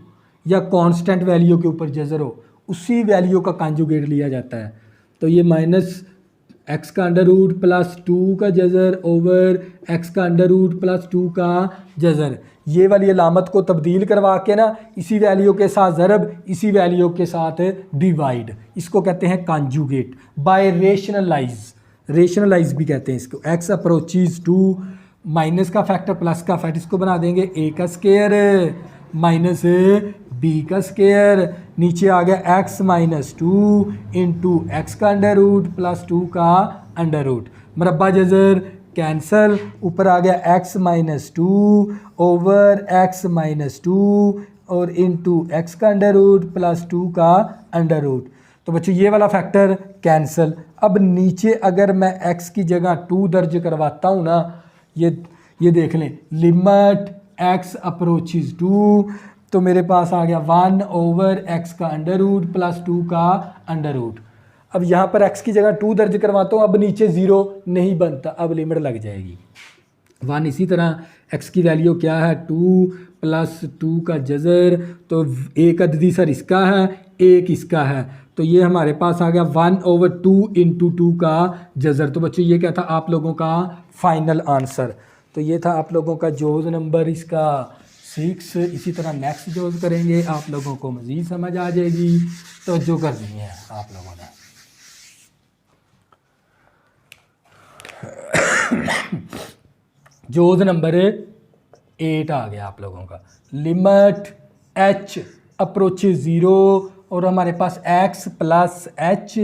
या कांस्टेंट वैल्यू के ऊपर जज़र हो, उसी वैल्यू का कंजुगेट लिया जाता है। तो ये माइनस x का अंडर रूट प्लस 2 का जज़र ओवर x का अंडर रूट प्लस 2 का जज़र, ये वाली अलामत को तब्दील करवा के ना इसी वैल्यू के साथ ज़रब, इसी वैल्यू के साथ डिवाइड, इसको कहते हैं कंजुगेट बाय रेशनलाइज। रेशनलाइज भी कहते हैं इसको। x अप्रोचेज 2, माइनस का फैक्टर प्लस का फैक्टर, इसको बना देंगे a का स्क्वायर माइनस b का स्क्वायर, नीचे आ गया x माइनस 2 इंटू एक्स का अंडर रूट प्लस 2 का अंडर रूट, मरबा जज़र कैंसल, ऊपर आ गया x minus 2 over x minus 2 और इंटू एक्स का अंडर रूट प्लस 2 का अंडर रूट। तो बच्चों ये वाला फैक्टर कैंसल। अब नीचे अगर मैं x की जगह 2 दर्ज करवाता हूँ ना, ये देख लें लिमिट x अप्रोचेज 2, तो मेरे पास आ गया 1 ओवर x का अंडर रूट प्लस 2 का अंडर रूट। अब यहाँ पर x की जगह 2 दर्ज करवाता हूँ, अब नीचे 0 नहीं बनता, अब लिमिट लग जाएगी 1। इसी तरह x की वैल्यू क्या है 2 प्लस 2 का जज़र, तो एक अददी सर इसका है, एक इसका है, तो ये हमारे पास आ गया 1 ओवर 2 इंटू 2 का जज़र। तो बच्चों ये क्या था आप लोगों का फाइनल आंसर। तो ये था आप लोगों का जोज़ नंबर इसका 6। इसी तरह नेक्स्ट जोज़ करेंगे, आप लोगों को मज़ीद समझ आ जाएगी। तो जो करनी है आप लोगों ने जोज़ नंबर 8 आ गया आप लोगों का। लिमिट h अप्रोचेज 0 और हमारे पास x plus h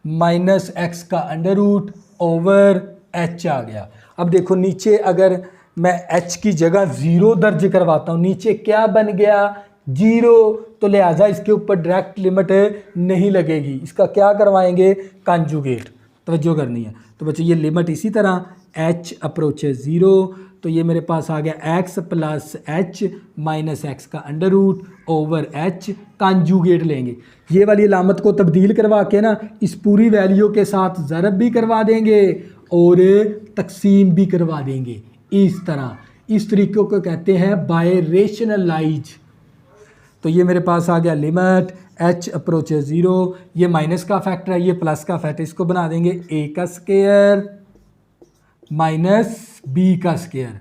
minus x का अंडर रूट ओवर h आ गया। अब देखो नीचे अगर मैं h की जगह 0 दर्ज करवाता हूँ, नीचे क्या बन गया 0, तो लिहाजा इसके ऊपर डायरेक्ट लिमिट नहीं लगेगी, इसका क्या करवाएंगे कॉन्जुगेट, तवज्जो करनी है। तो बच्चों ये लिमिट इसी तरह h अप्रोचेज 0, तो ये मेरे पास आ गया x plus h minus x का under root over h, conjugate लेंगे, ये वाली अलामत को तब्दील करवा के ना इस पूरी वैल्यू के साथ ज़रब भी करवा देंगे और तकसीम भी करवा देंगे। इस तरह, इस तरीक़े को कहते हैं बाय रेशनलाइज। तो ये मेरे पास आ गया लिमिट h अप्रोचेज 0, ये माइनस का फैक्टर है, ये प्लस का फैक्टर, इसको बना देंगे a का स्क्वायर माइनस b का स्क्वायर,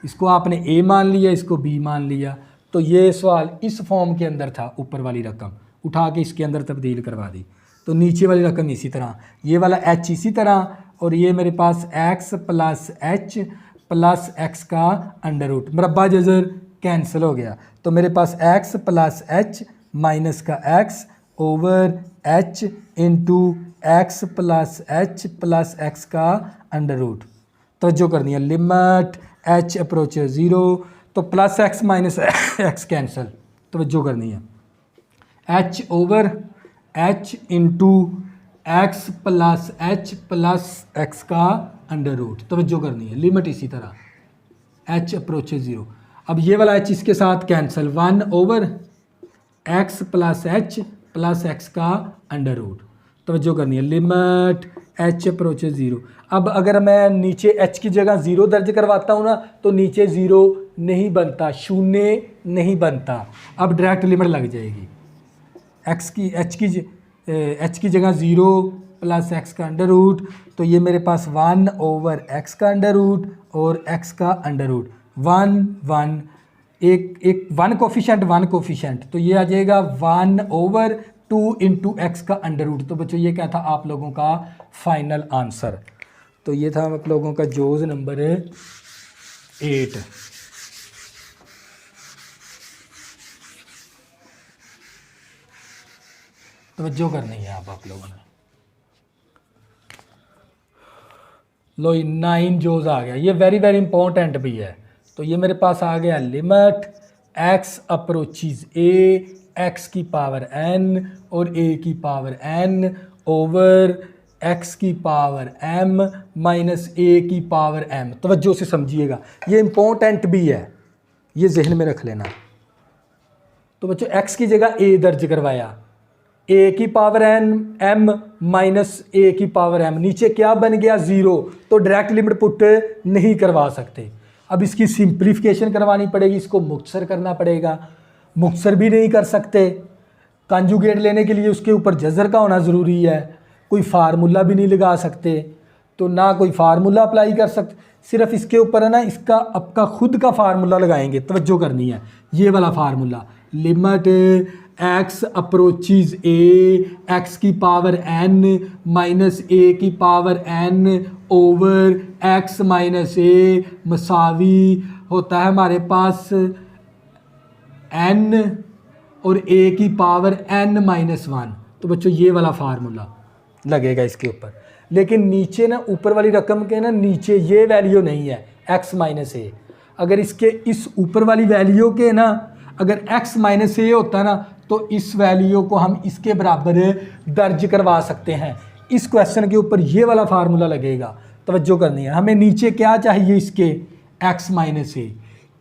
इसको आपने a मान लिया, इसको b मान लिया। तो ये सवाल इस फॉर्म के अंदर था, ऊपर वाली रकम उठा के इसके अंदर तब्दील करवा दी, तो नीचे वाली रकम इसी तरह, ये वाला h इसी तरह, और ये मेरे पास x plus H plus x का अंडर रूट, मरबा जज़र कैंसिल हो गया, तो मेरे पास x प्लस एच माइनस का x over h into x plus H plus x का अंडर रूट। तवज्जो करनी है, लिमिट h अप्रोचेज 0, तो plus x minus x cancel, तवज्जो करनी है, h over h into x plus H plus x का अंडर रूट, तवज्जो करनी है, लिमिट इसी तरह h अप्रोचेज 0। अब ये वाला h इसके साथ cancel, 1 over x plus H plus x का अंडर रूट, तवज्जो करनी है, लिमिट h अप्रोचेज 0। अब अगर मैं नीचे h की जगह 0 दर्ज करवाता हूँ ना, तो नीचे 0 नहीं बनता, शून्य नहीं बनता, अब डायरेक्ट लिमिट लग जाएगी, h की जगह 0 प्लस एक्स का अंडर रूट, तो ये मेरे पास 1 ओवर x का अंडर रूट और x का अंडर रूट, 1 1 एक 1 कोफिशेंट, तो ये आ जाएगा 1 ओवर 2 इंटू एक्स का अंडर रूट। तो बच्चों ये क्या था आप लोगों का फाइनल आंसर, तो ये था आप लोगों का जोज़ नंबर 8। तवज्जो करनी है आप लोगों ने। लो 9 जोज़ आ गया, ये वेरी वेरी इंपॉर्टेंट भी है। तो ये मेरे पास आ गया limit x approaches a, x की पावर n और a की पावर n ओवर x की पावर m माइनस a की पावर m। तवज्जो से समझिएगा, ये इंपॉर्टेंट भी है, ये जहन में रख लेना। तो बच्चों x की जगह a दर्ज करवाया, a की पावर m माइनस a की पावर m, नीचे क्या बन गया 0, तो डायरेक्ट लिमिट पुट नहीं करवा सकते, अब इसकी सिंप्लीफिकेशन करवानी पड़ेगी, इसको मुख्तसर करना पड़ेगा, मुख्तसर भी नहीं कर सकते, कॉन्जुगेट लेने के लिए उसके ऊपर जज़र का होना ज़रूरी है, कोई फार्मूला भी नहीं लगा सकते, तो ना कोई फार्मूला अप्लाई कर सकते, सिर्फ इसके ऊपर है ना इसका आपका खुद का फार्मूला लगाएंगे। तवज्जो करनी है, ये वाला formula, limit x approaches a, x की पावर n माइनस a की power n over x minus a मसावी होता है हमारे पास n और a की पावर n माइनस 1। तो बच्चों ये वाला फार्मूला लगेगा इसके ऊपर, लेकिन नीचे ना ऊपर वाली रकम के ना नीचे ये वैल्यू नहीं है x माइनस a, अगर इसके इस ऊपर वाली वैल्यू के ना अगर x माइनस a होता ना तो इस वैल्यू को हम इसके बराबर दर्ज करवा सकते हैं। इस क्वेश्चन के ऊपर ये वाला फार्मूला लगेगा, तवज्जो करनी है। हमें नीचे क्या चाहिए इसके x माइनस a,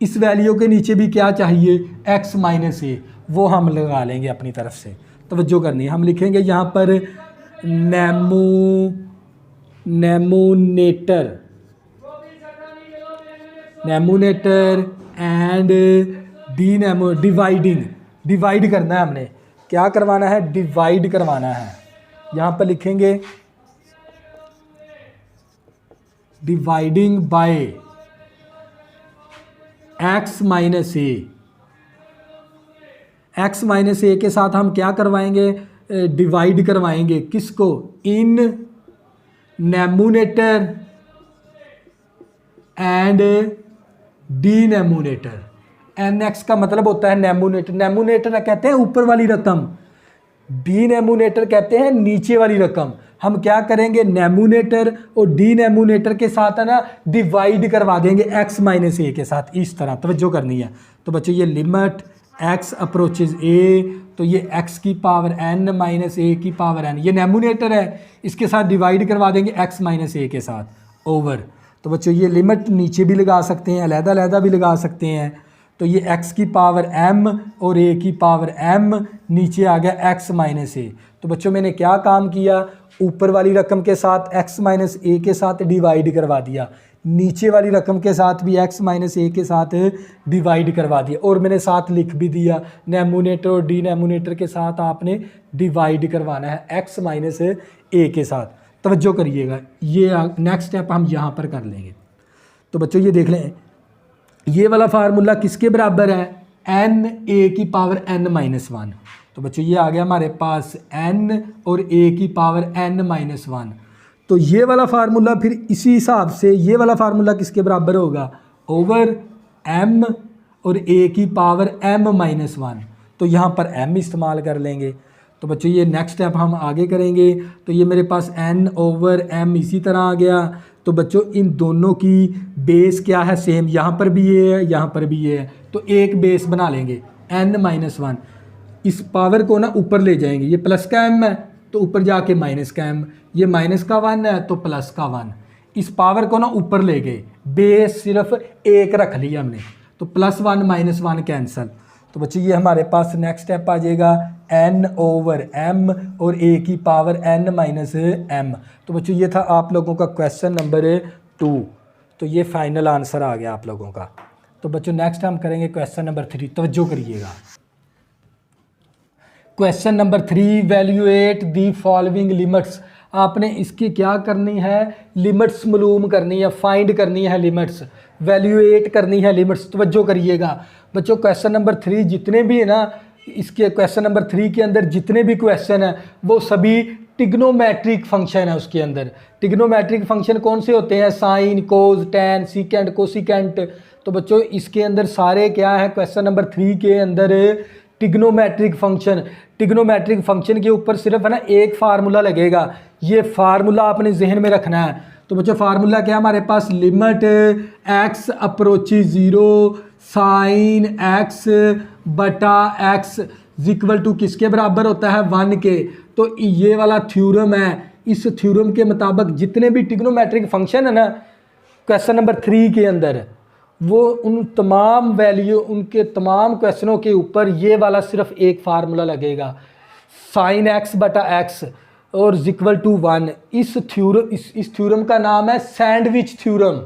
इस वैल्यू के नीचे भी क्या चाहिए x माइनस a, वो हम लगा लेंगे अपनी तरफ से। तवज्जो करनी है, हम लिखेंगे यहाँ पर नेमोनेटर एंड डिवाइड करना है, हमने क्या करवाना है डिवाइड करवाना है। यहाँ पर लिखेंगे dividing by x minus a, x minus a के साथ हम क्या करवाएंगे डिवाइड करवाएंगे, किसको इन नेमोनेटर एंड डिनोमिनेटर। nx का मतलब होता है नेमोनेटर, नेमोनेटर कहते हैं ऊपर वाली रकम, डिनोमिनेटर कहते हैं नीचे वाली रकम। हम क्या करेंगे, नेमोनेटर और डीनेमोनेटर के साथ है ना डिवाइड करवा देंगे x माइनस ए के साथ, इस तरह तवज्जो करनी है। तो बच्चों ये लिमिट x अप्रोचेज a, तो ये x की पावर n माइनस ए की पावर n, ये नेमोनेटर है, इसके साथ डिवाइड करवा देंगे x माइनस ए के साथ ओवर। तो बच्चों ये लिमिट नीचे भी लगा सकते हैं, अलग-अलग भी लगा सकते हैं। तो ये x की पावर m और a की पावर m, नीचे आ गया x माइनस ए। तो बच्चों मैंने क्या काम किया, ऊपर वाली रकम के साथ x माइनस ए के साथ डिवाइड करवा दिया, नीचे वाली रकम के साथ भी x माइनस ए के साथ डिवाइड करवा दिया, और मैंने साथ लिख भी दिया नेमोनेटर और डीनेमोनेटर के साथ आपने डिवाइड करवाना है x माइनस ए के साथ। तवज्जो करिएगा, ये नेक्स्ट स्टेप हम यहाँ पर कर लेंगे। तो बच्चों ये देख लें, ये वाला फार्मूला किसके बराबर है, n a की पावर n माइनस वन। तो बच्चों ये आ गया हमारे पास n और a की पावर n माइनस वन। तो ये वाला फार्मूला फिर इसी हिसाब से ये वाला फार्मूला किसके बराबर होगा, ओवर m और a की पावर m माइनस वन। तो यहाँ पर m इस्तेमाल कर लेंगे। तो बच्चों ये नेक्स्ट स्टेप हम आगे करेंगे। तो ये मेरे पास n ओवर m इसी तरह आ गया। तो बच्चों इन दोनों की बेस क्या है, सेम, यहाँ पर भी ये है, यहाँ पर भी ये है, तो एक बेस बना लेंगे n माइनस वन। इस पावर को ना ऊपर ले जाएंगे, ये प्लस का m है तो ऊपर जाके माइनस का m, ये माइनस का 1 है तो प्लस का 1। इस पावर को ना ऊपर ले गए, बेस सिर्फ एक रख लिया हमने, तो प्लस 1 माइनस 1 कैंसिल। तो बच्चों ये हमारे पास नेक्स्ट स्टेप आ जाएगा n ओवर m और a की पावर n माइनस m। तो बच्चों ये था आप लोगों का क्वेश्चन नंबर 2। तो ये फाइनल आंसर आ गया आप लोगों का। तो बच्चों नेक्स्ट हम करेंगे क्वेश्चन नंबर 3। तवज्जो करिएगा, question number 3, valuate the following limits. आपने इसकी क्या करनी है, लिमिट्स मालूम करनी है, फाइंड करनी है लिमिट्स, वैल्यूएट करनी है लिमिट्स। तवज्जो करिएगा बच्चों, क्वेश्चन नंबर 3 जितने भी है ना, इसके क्वेश्चन नंबर 3 के अंदर जितने भी क्वेश्चन हैं वो सभी टिग्नोमेट्रिक फंक्शन है। उसके अंदर टिग्नोमेट्रिक फंक्शन कौन से होते हैं, साइन, कोस, टैन, सीकेंट, कोसिकेंट। तो बच्चों इसके अंदर सारे क्या है, क्वेश्चन नंबर 3 के अंदर टिग्नोमेट्रिक फंक्शन। टिग्नोमेट्रिक फंक्शन के ऊपर सिर्फ है ना एक फार्मूला लगेगा, ये फार्मूला आपने जहन में रखना है। तो बच्चों फार्मूला क्या है हमारे पास, limit x approaches 0 sine x बटा x इक्वल टू किसके बराबर होता है, 1 के। तो ये वाला थ्योरम है, इस थ्योरम के मुताबिक जितने भी टिग्नोमेट्रिक फंक्शन है ना क्वेश्चन नंबर 3 के अंदर, वो उन तमाम वैल्यू, उनके तमाम क्वेश्चनों के ऊपर ये वाला सिर्फ एक फार्मूला लगेगा, साइन x बटा x और इक्वल टू 1। इस थ्योरम का नाम है सैंडविच थ्योरम।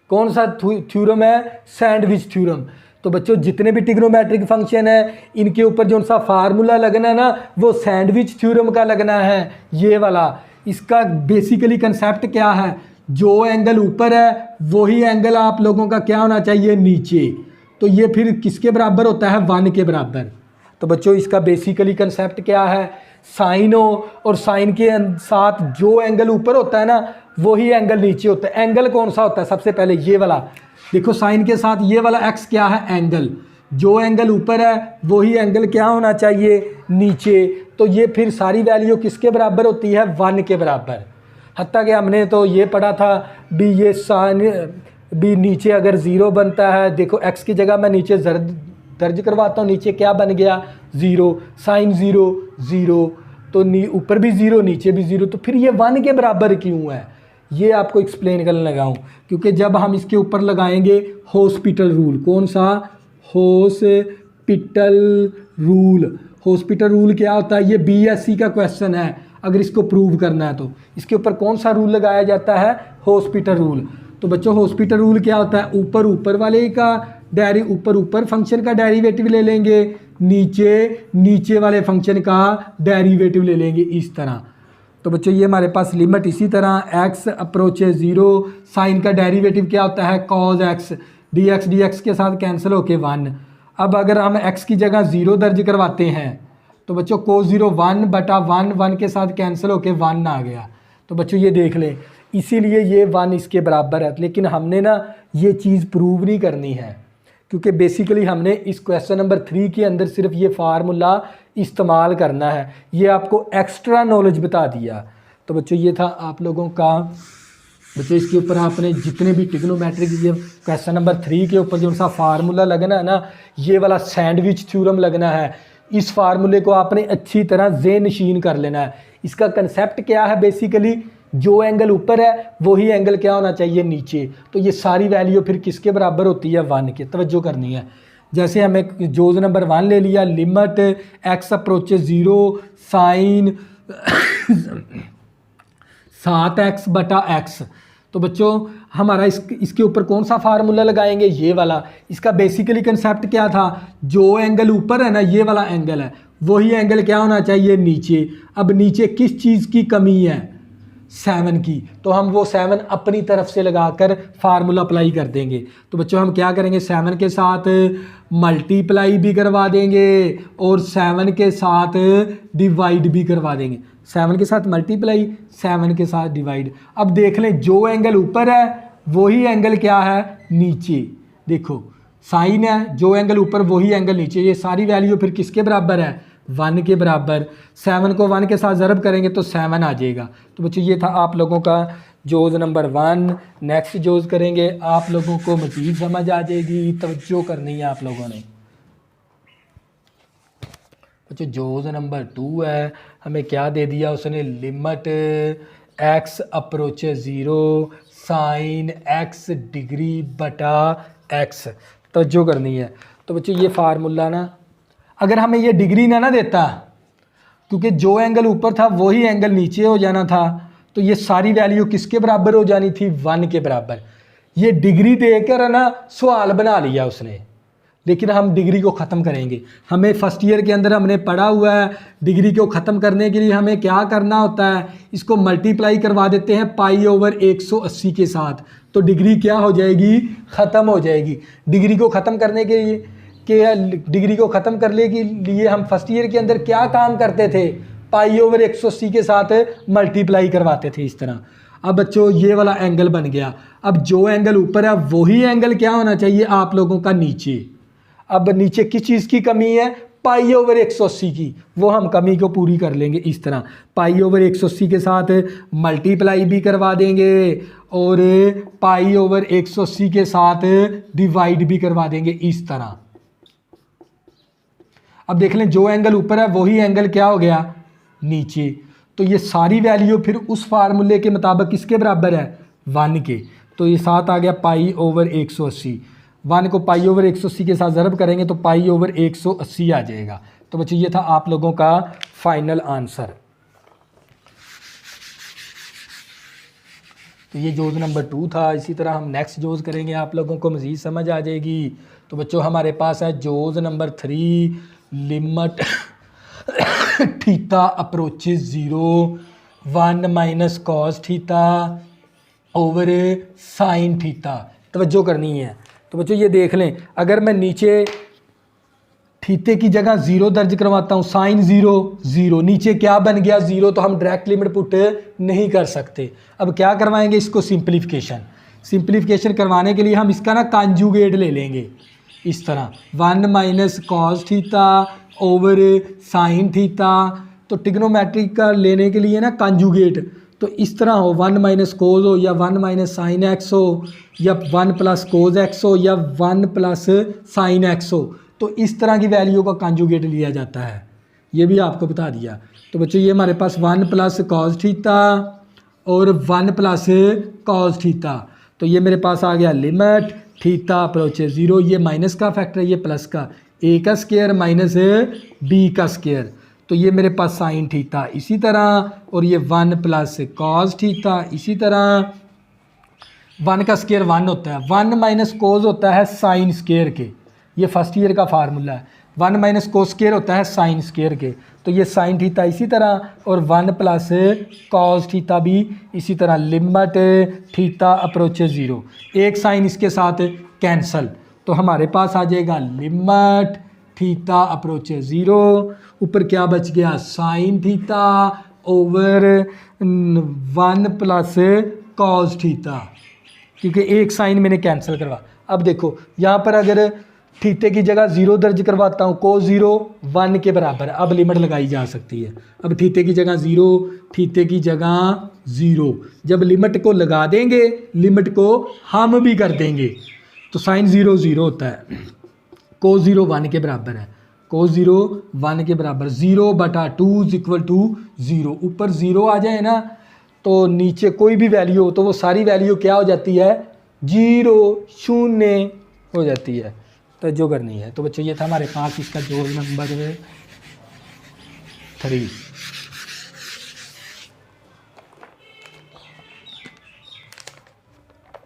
कौन सा थ्योरम है, सैंडविच थ्योरम। तो बच्चों जितने भी टिग्नोमेट्रिक फंक्शन है इनके ऊपर जो सा फार्मूला लगना है ना वो सैंडविच थ्योरम का लगना है, ये वाला। इसका बेसिकली कंसेप्ट क्या है, जो एंगल ऊपर है वही एंगल आप लोगों का क्या होना चाहिए, नीचे। तो ये फिर किसके बराबर होता है, 1 के बराबर। तो बच्चों इसका बेसिकली कंसेप्ट क्या है, साइन हो और साइन के साथ जो एंगल ऊपर होता है ना वही एंगल नीचे होता है। एंगल कौन सा होता है, सबसे पहले ये वाला देखो, साइन के साथ ये वाला x क्या है, एंगल। जो एंगल ऊपर है वही एंगल क्या होना चाहिए, नीचे। तो ये फिर सारी वैल्यू किसके बराबर होती है, 1 के बराबर। हत्ता कि हमने तो ये पढ़ा था भी, ये साइन भी नीचे अगर 0 बनता है, देखो x की जगह मैं नीचे दर्ज करवाता हूँ, नीचे क्या बन गया, 0, साइन 0 0, तो ऊपर भी 0 नीचे भी 0, तो फिर ये 1 के बराबर क्यों है, ये आपको एक्सप्लेन करने लगा हूँ। क्योंकि जब हम इसके ऊपर लगाएंगे हॉस्पिटल रूल, कौन सा, हॉस्पिटल रूल। हॉस्पिटल रूल क्या होता है, ये BSc का क्वेश्चन है, अगर इसको प्रूव करना है तो इसके ऊपर कौन सा रूल लगाया जाता है, हॉस्पिटल रूल। तो बच्चों हॉस्पिटल रूल क्या होता है, ऊपर वाले का ऊपर फंक्शन का डेरिवेटिव ले लेंगे, नीचे वाले फंक्शन का डेरिवेटिव ले लेंगे, इस तरह। तो बच्चों ये हमारे पास लिमिट इसी तरह x अप्रोचेज 0, साइन का डेरिवेटिव क्या होता है, कॉज x, dx के साथ कैंसिल होके 1। अब अगर हम x की जगह 0 दर्ज करवाते हैं तो बच्चों cos 0 1 बटा 1 के साथ कैंसिल होके 1 आ गया। तो बच्चों ये देख लें, इसीलिए ये 1 इसके बराबर है। लेकिन हमने ना ये चीज़ प्रूव नहीं करनी है, क्योंकि बेसिकली हमने इस क्वेश्चन नंबर 3 के अंदर सिर्फ ये फार्मूला इस्तेमाल करना है। ये आपको एक्स्ट्रा नॉलेज बता दिया। तो बच्चों ये था आप लोगों का बच्चों इसके ऊपर आपने जितने भी ट्रिग्नोमेट्रिक ये क्वेश्चन नंबर 3 के ऊपर जो सा फार्मूला लगना है ना, ये वाला सैंडविच थ्योरम लगना है, इस फार्मूले को आपने अच्छी तरह ज़हन नशीन कर लेना है। इसका कंसेप्ट क्या है, बेसिकली जो एंगल ऊपर है वही एंगल क्या होना चाहिए नीचे। तो ये सारी वैल्यू फिर किसके बराबर होती है, 1 के। तवज्जो करनी है। जैसे हमें जोज नंबर 1 ले लिया, limit x approaches 0 sign 7x/x। तो बच्चों हमारा इसके ऊपर कौन सा फार्मूला लगाएंगे, ये वाला। इसका बेसिकली कंसेप्ट क्या था, जो एंगल ऊपर है ना, ये वाला एंगल है, वही एंगल क्या होना चाहिए नीचे। अब नीचे किस चीज़ की कमी है, 7 की, तो हम वो 7 अपनी तरफ से लगाकर फार्मूला अप्लाई कर देंगे। तो बच्चों हम क्या करेंगे, 7 के साथ मल्टीप्लाई भी करवा देंगे और 7 के साथ डिवाइड भी करवा देंगे। 7 के साथ मल्टीप्लाई, 7 के साथ डिवाइड। अब देख लें, जो एंगल ऊपर है वही एंगल क्या है नीचे। देखो साइन है, जो एंगल ऊपर वही एंगल नीचे। ये सारी वैल्यू फिर किसके बराबर है, 1 के बराबर। 7 को 1 के साथ ज़रब करेंगे तो 7 आ जाएगा। तो बच्चों ये था आप लोगों का जोज़ नंबर 1। नेक्स्ट जोज़ करेंगे, आप लोगों को मज़ीद समझ आ जाएगी। तवज्जो करनी है आप लोगों ने। बच्चों जोज़ नंबर 2 है, हमें क्या दे दिया उसने, limit x approaches 0 sine x degree बटा x। तवज्जो करनी है। तो बच्चों ये फार्मूला ना, अगर हमें ये डिग्री ना देता, क्योंकि जो एंगल ऊपर था वही एंगल नीचे हो जाना था, तो ये सारी वैल्यू किसके बराबर हो जानी थी, 1 के बराबर। ये डिग्री देकर ना सवाल बना लिया उसने, लेकिन हम डिग्री को ख़त्म करेंगे। हमें फर्स्ट ईयर के अंदर हमने पढ़ा हुआ है, डिग्री को ख़त्म करने के लिए हमें क्या करना होता है, इसको मल्टीप्लाई करवा देते हैं π/180 के साथ, तो डिग्री क्या हो जाएगी, ख़त्म हो जाएगी। डिग्री को ख़त्म करने के लिए डिग्री को ख़त्म करने के लिए हम फर्स्ट ईयर के अंदर क्या काम करते थे, π/180 के साथ मल्टीप्लाई करवाते थे इस तरह। अब बच्चों ये वाला एंगल बन गया। अब जो एंगल ऊपर है वही एंगल क्या होना चाहिए आप लोगों का नीचे। अब नीचे किस चीज़ की कमी है, π/180 की, वो हम कमी को पूरी कर लेंगे इस तरह। π/180 के साथ मल्टीप्लाई भी करवा देंगे और π/180 के साथ डिवाइड भी करवा देंगे इस तरह। अब देख लें, जो एंगल ऊपर है वही एंगल क्या हो गया, नीचे। तो ये सारी वैल्यू फिर उस फार्मूले के मुताबिक किसके बराबर है, 1 के। तो ये साथ आ गया π/180। 1 को π/180 के साथ ज़रब करेंगे तो π/180 आ जाएगा। तो बच्चों ये था आप लोगों का फाइनल आंसर। तो ये जोज़ नंबर 2 था। इसी तरह हम नेक्स्ट जोज़ करेंगे, आप लोगों को मज़ीद समझ आ जाएगी। तो बच्चों हमारे पास है जोज़ number 3, limit theta approaches 0 1 - cos theta over sine theta. तवज्जो करनी है। तो बच्चों ये देख लें, अगर मैं नीचे थीटे की जगह 0 दर्ज करवाता हूँ, साइन 0 0, नीचे क्या बन गया 0, तो हम डायरेक्ट लिमिट पुट नहीं कर सकते। अब क्या करवाएंगे इसको, सिंप्लीफिकेशन करवाने के लिए हम इसका ना कॉन्जुगेट ले लेंगे इस तरह, 1 - cos theta over sine theta. तो ट्रिग्नोमेट्रिक का लेने के लिए ना कॉन्जुगेट, तो इस तरह हो, 1 - cos हो या 1 - sin x हो या 1 + cos x हो या 1 + sin x हो, तो इस तरह की वैल्यू का कॉन्जुगेट लिया जाता है। ये भी आपको बता दिया। तो बच्चों ये हमारे पास 1 + cos थीटा और 1 + cos थीटा। तो ये मेरे पास आ गया लिमिट थीटा अप्रोचेज 0, ये माइनस का फैक्टर है, ये प्लस का, a का स्क्वायर माइनस b का स्क्वायर। तो ये मेरे पास साइन थीटा इसी तरह, और ये 1 + cos थीटा इसी तरह। 1 का स्क्वायर 1 होता है, 1 - cos होता है साइन स्क्वायर के, ये फर्स्ट ईयर का फार्मूला है। 1 - cos स्क्वायर होता है साइन स्क्वायर के। तो ये साइन थीटा इसी तरह और 1 + cos थीटा भी इसी तरह। लिमिट थीटा अप्रोचेज 0, एक साइन इसके साथ कैंसल, तो हमारे पास आ जाएगा लिमिट थीटा अप्रोचेज 0, ऊपर क्या बच गया, sine theta over 1 + cos theta, क्योंकि एक साइन मैंने कैंसिल करवा। अब देखो यहाँ पर अगर थीटे की जगह 0 दर्ज करवाता हूँ, cos 0 1 के बराबर। अब लिमिट लगाई जा सकती है। अब थीटे की जगह 0, थीटे की जगह 0, जब लिमिट को लगा देंगे, लिमिट को हम भी कर देंगे, तो साइन 0 0 होता है। cos 0 1 के बराबर है, cos 0 1 के बराबर, 0/2 = 0। ऊपर 0 आ जाए ना तो नीचे कोई भी वैल्यू हो तो वो सारी वैल्यू क्या हो जाती है, 0 0 हो जाती है। तो जो करनी है, तो बच्चों ये था हमारे पास इसका जोड़ नंबर 3।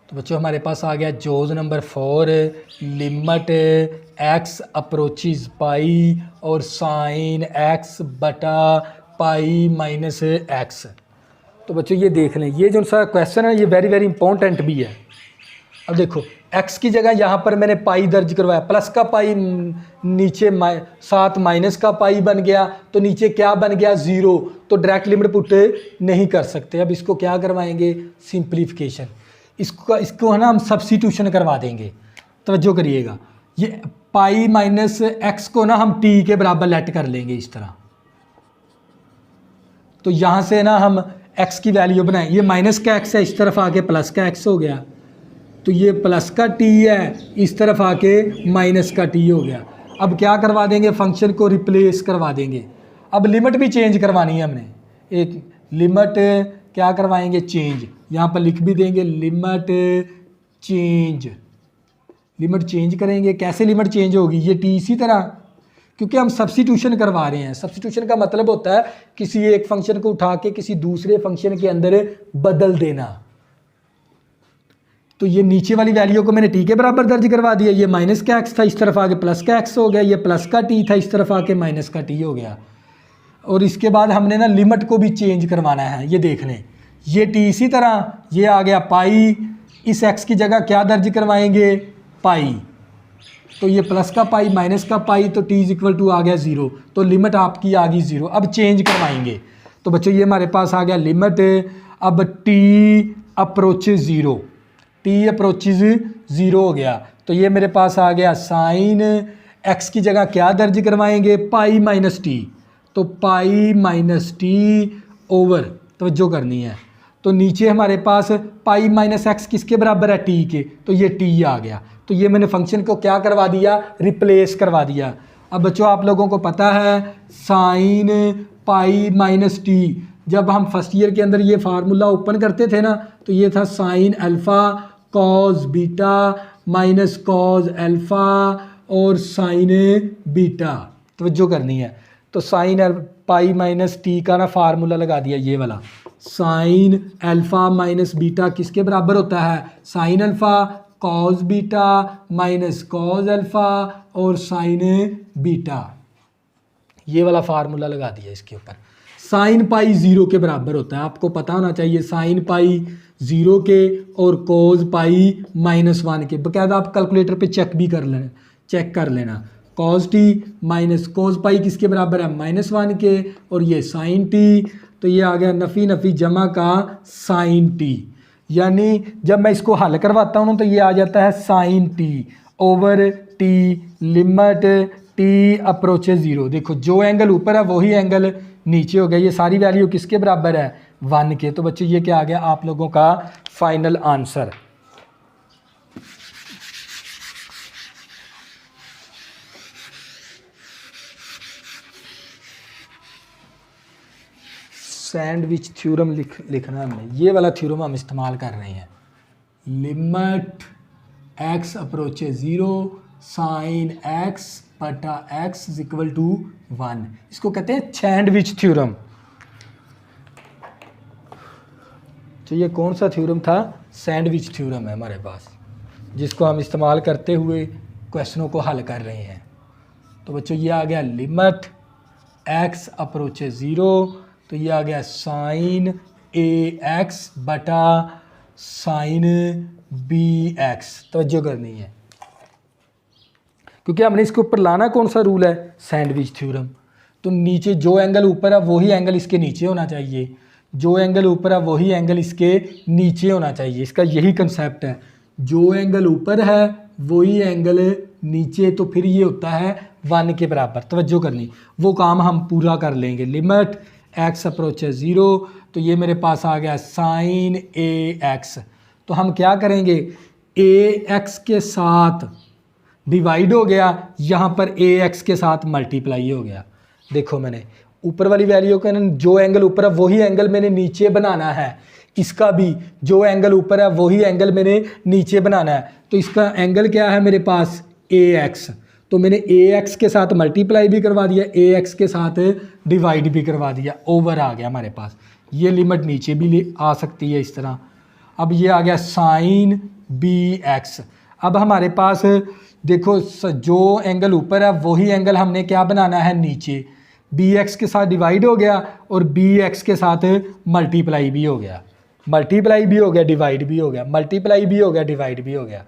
तो बच्चों हमारे पास आ गया जोज नंबर 4, लिमिट x अप्रोचेज पाई और साइन x बटा पाई माइनस x। तो बच्चों ये देख लें, ये जो सा क्वेश्चन है ये वेरी वेरी इंपॉर्टेंट भी है। अब देखो x की जगह यहाँ पर मैंने पाई दर्ज करवाया, प्लस का पाई नीचे साथ माइनस का पाई बन गया, तो नीचे क्या बन गया, 0। तो डायरेक्ट लिमिट पुट नहीं कर सकते। अब इसको क्या करवाएंगे, सिंप्लीफिकेशन। इसको है ना हम सब्स्टिट्यूशन करवा देंगे। तवज्जो करिएगा, ये पाई माइनस एक्स को ना हम t के बराबर लेट कर लेंगे इस तरह। तो यहाँ से ना हम x की वैल्यू बनाएं, ये माइनस का x है, इस तरफ आके प्लस का x हो गया, तो ये प्लस का t है, इस तरफ आके माइनस का t हो गया। अब क्या करवा देंगे, फंक्शन को रिप्लेस करवा देंगे। अब लिमिट भी चेंज करवानी है हमने, एक लिमिट क्या करवाएंगे, चेंज। यहाँ पर लिख भी देंगे लिमिट चेंज, लिमिट चेंज करेंगे। कैसे लिमिट चेंज होगी, ये t इसी तरह, क्योंकि हम सब्स्टिट्यूशन करवा रहे हैं। सब्स्टिट्यूशन का मतलब होता है किसी एक फंक्शन को उठा के किसी दूसरे फंक्शन के अंदर बदल देना। तो ये नीचे वाली वैल्यू को मैंने t के बराबर दर्ज करवा दिया, ये माइनस का x था, इस तरफ आके प्लस का x हो गया, ये प्लस का t था, इस तरफ आके माइनस का t हो गया। और इसके बाद हमने ना लिमिट को भी चेंज करवाना है। ये देख लें, ये t इसी तरह, ये आ गया पाई, इस x की जगह क्या दर्ज करवाएंगे, पाई, तो ये प्लस का पाई माइनस का पाई, तो t = आ गया 0। तो लिमिट आपकी आ गई 0। अब चेंज करवाएंगे, तो बच्चों ये हमारे पास आ गया लिमिट, अब t अप्रोचेज 0, t अप्रोचेज 0 हो गया। तो ये मेरे पास आ गया साइन x की जगह क्या दर्ज करवाएंगे, पाई माइनस टी, तो पाई माइनस टी ओवर, तवज्जो करनी है। तो नीचे हमारे पास पाई माइनस एक्स किसके बराबर है, टी के, तो ये टी आ गया। तो ये मैंने फंक्शन को क्या करवा दिया, रिप्लेस करवा दिया। अब बच्चों आप लोगों को पता है साइन पाई माइनस टी, जब हम फर्स्ट ईयर के अंदर ये फार्मूला ओपन करते थे ना, तो ये था sine alpha cos beta minus cos alpha और साइन बीटा, तवज्जो करनी है। तो साइन पाई माइनस टी का ना फार्मूला लगा दिया, ये वाला साइन अल्फ़ा माइनस बीटा किसके बराबर होता है, sine alpha cos beta minus cos alpha और साइन बीटा, ये वाला फार्मूला लगा दिया इसके ऊपर। साइन पाई 0 के बराबर होता है, आपको पता होना चाहिए, साइन पाई 0 के और कोस पाई -1 के। बाकायदा आप कैलकुलेटर पे चेक भी कर लेना, चेक कर लेना। कॉस टी माइनस कोस पाई किसके बराबर है, -1 के, और ये साइन टी, तो ये आ गया नफ़ी नफ़ी जमा का साइन टी। यानी जब मैं इसको हल करवाता हूँ तो ये आ जाता है sine T over T limit T approaches 0। देखो जो एंगल ऊपर है वही एंगल नीचे हो गया। ये सारी वैल्यू किसके बराबर है, 1 के। तो बच्चों ये क्या आ गया आप लोगों का फाइनल आंसर। सैंडविच थ्योरम लिखना हमने, ये वाला थ्योरम हम इस्तेमाल कर रहे हैं। Limit x approaches 0 sine x बटा x = 1, इसको कहते हैं सैंडविच थ्योरम। तो ये कौन सा थ्योरम था, सैंडविच थ्योरम है हमारे पास, जिसको हम इस्तेमाल करते हुए क्वेश्चनों को हल कर रहे हैं। तो बच्चों ये आ गया लिमिट x अप्रोचेज 0, तो ये आ गया साइन ax बटा साइन bx। तवज्जो करनी है क्योंकि हमने इसके ऊपर लाना कौन सा रूल है, सैंडविच थ्योरम। तो नीचे जो एंगल ऊपर है वही एंगल इसके नीचे होना चाहिए, जो एंगल ऊपर है वही एंगल इसके नीचे होना चाहिए। इसका यही कंसेप्ट है, जो एंगल ऊपर है वही एंगल नीचे, तो फिर ये होता है 1 के बराबर। तवज्जो करनी, वो काम हम पूरा कर लेंगे। लिमिट x अप्रोचेस 0, तो ये मेरे पास आ गया साइन ax। तो हम क्या करेंगे, ax के साथ डिवाइड हो गया, यहाँ पर ax के साथ मल्टीप्लाई हो गया। देखो मैंने ऊपर वाली वैल्यू का जो एंगल ऊपर है वही एंगल मैंने नीचे बनाना है, इसका भी जो एंगल ऊपर है वही एंगल मैंने नीचे बनाना है। तो इसका एंगल क्या है मेरे पास ax, तो मैंने ax के साथ मल्टीप्लाई भी करवा दिया, ax के साथ डिवाइड भी करवा दिया, ओवर आ गया हमारे पास। ये लिमिट नीचे भी ले आ सकती है इस तरह। अब ये आ गया साइन bx। अब हमारे पास देखो जो एंगल ऊपर है वही एंगल हमने क्या बनाना है नीचे, bx के साथ डिवाइड हो गया और bx के साथ मल्टीप्लाई भी हो गया, मल्टीप्लाई भी हो गया, डिवाइड भी हो गया, मल्टीप्लाई भी हो गया, डिवाइड भी हो गया।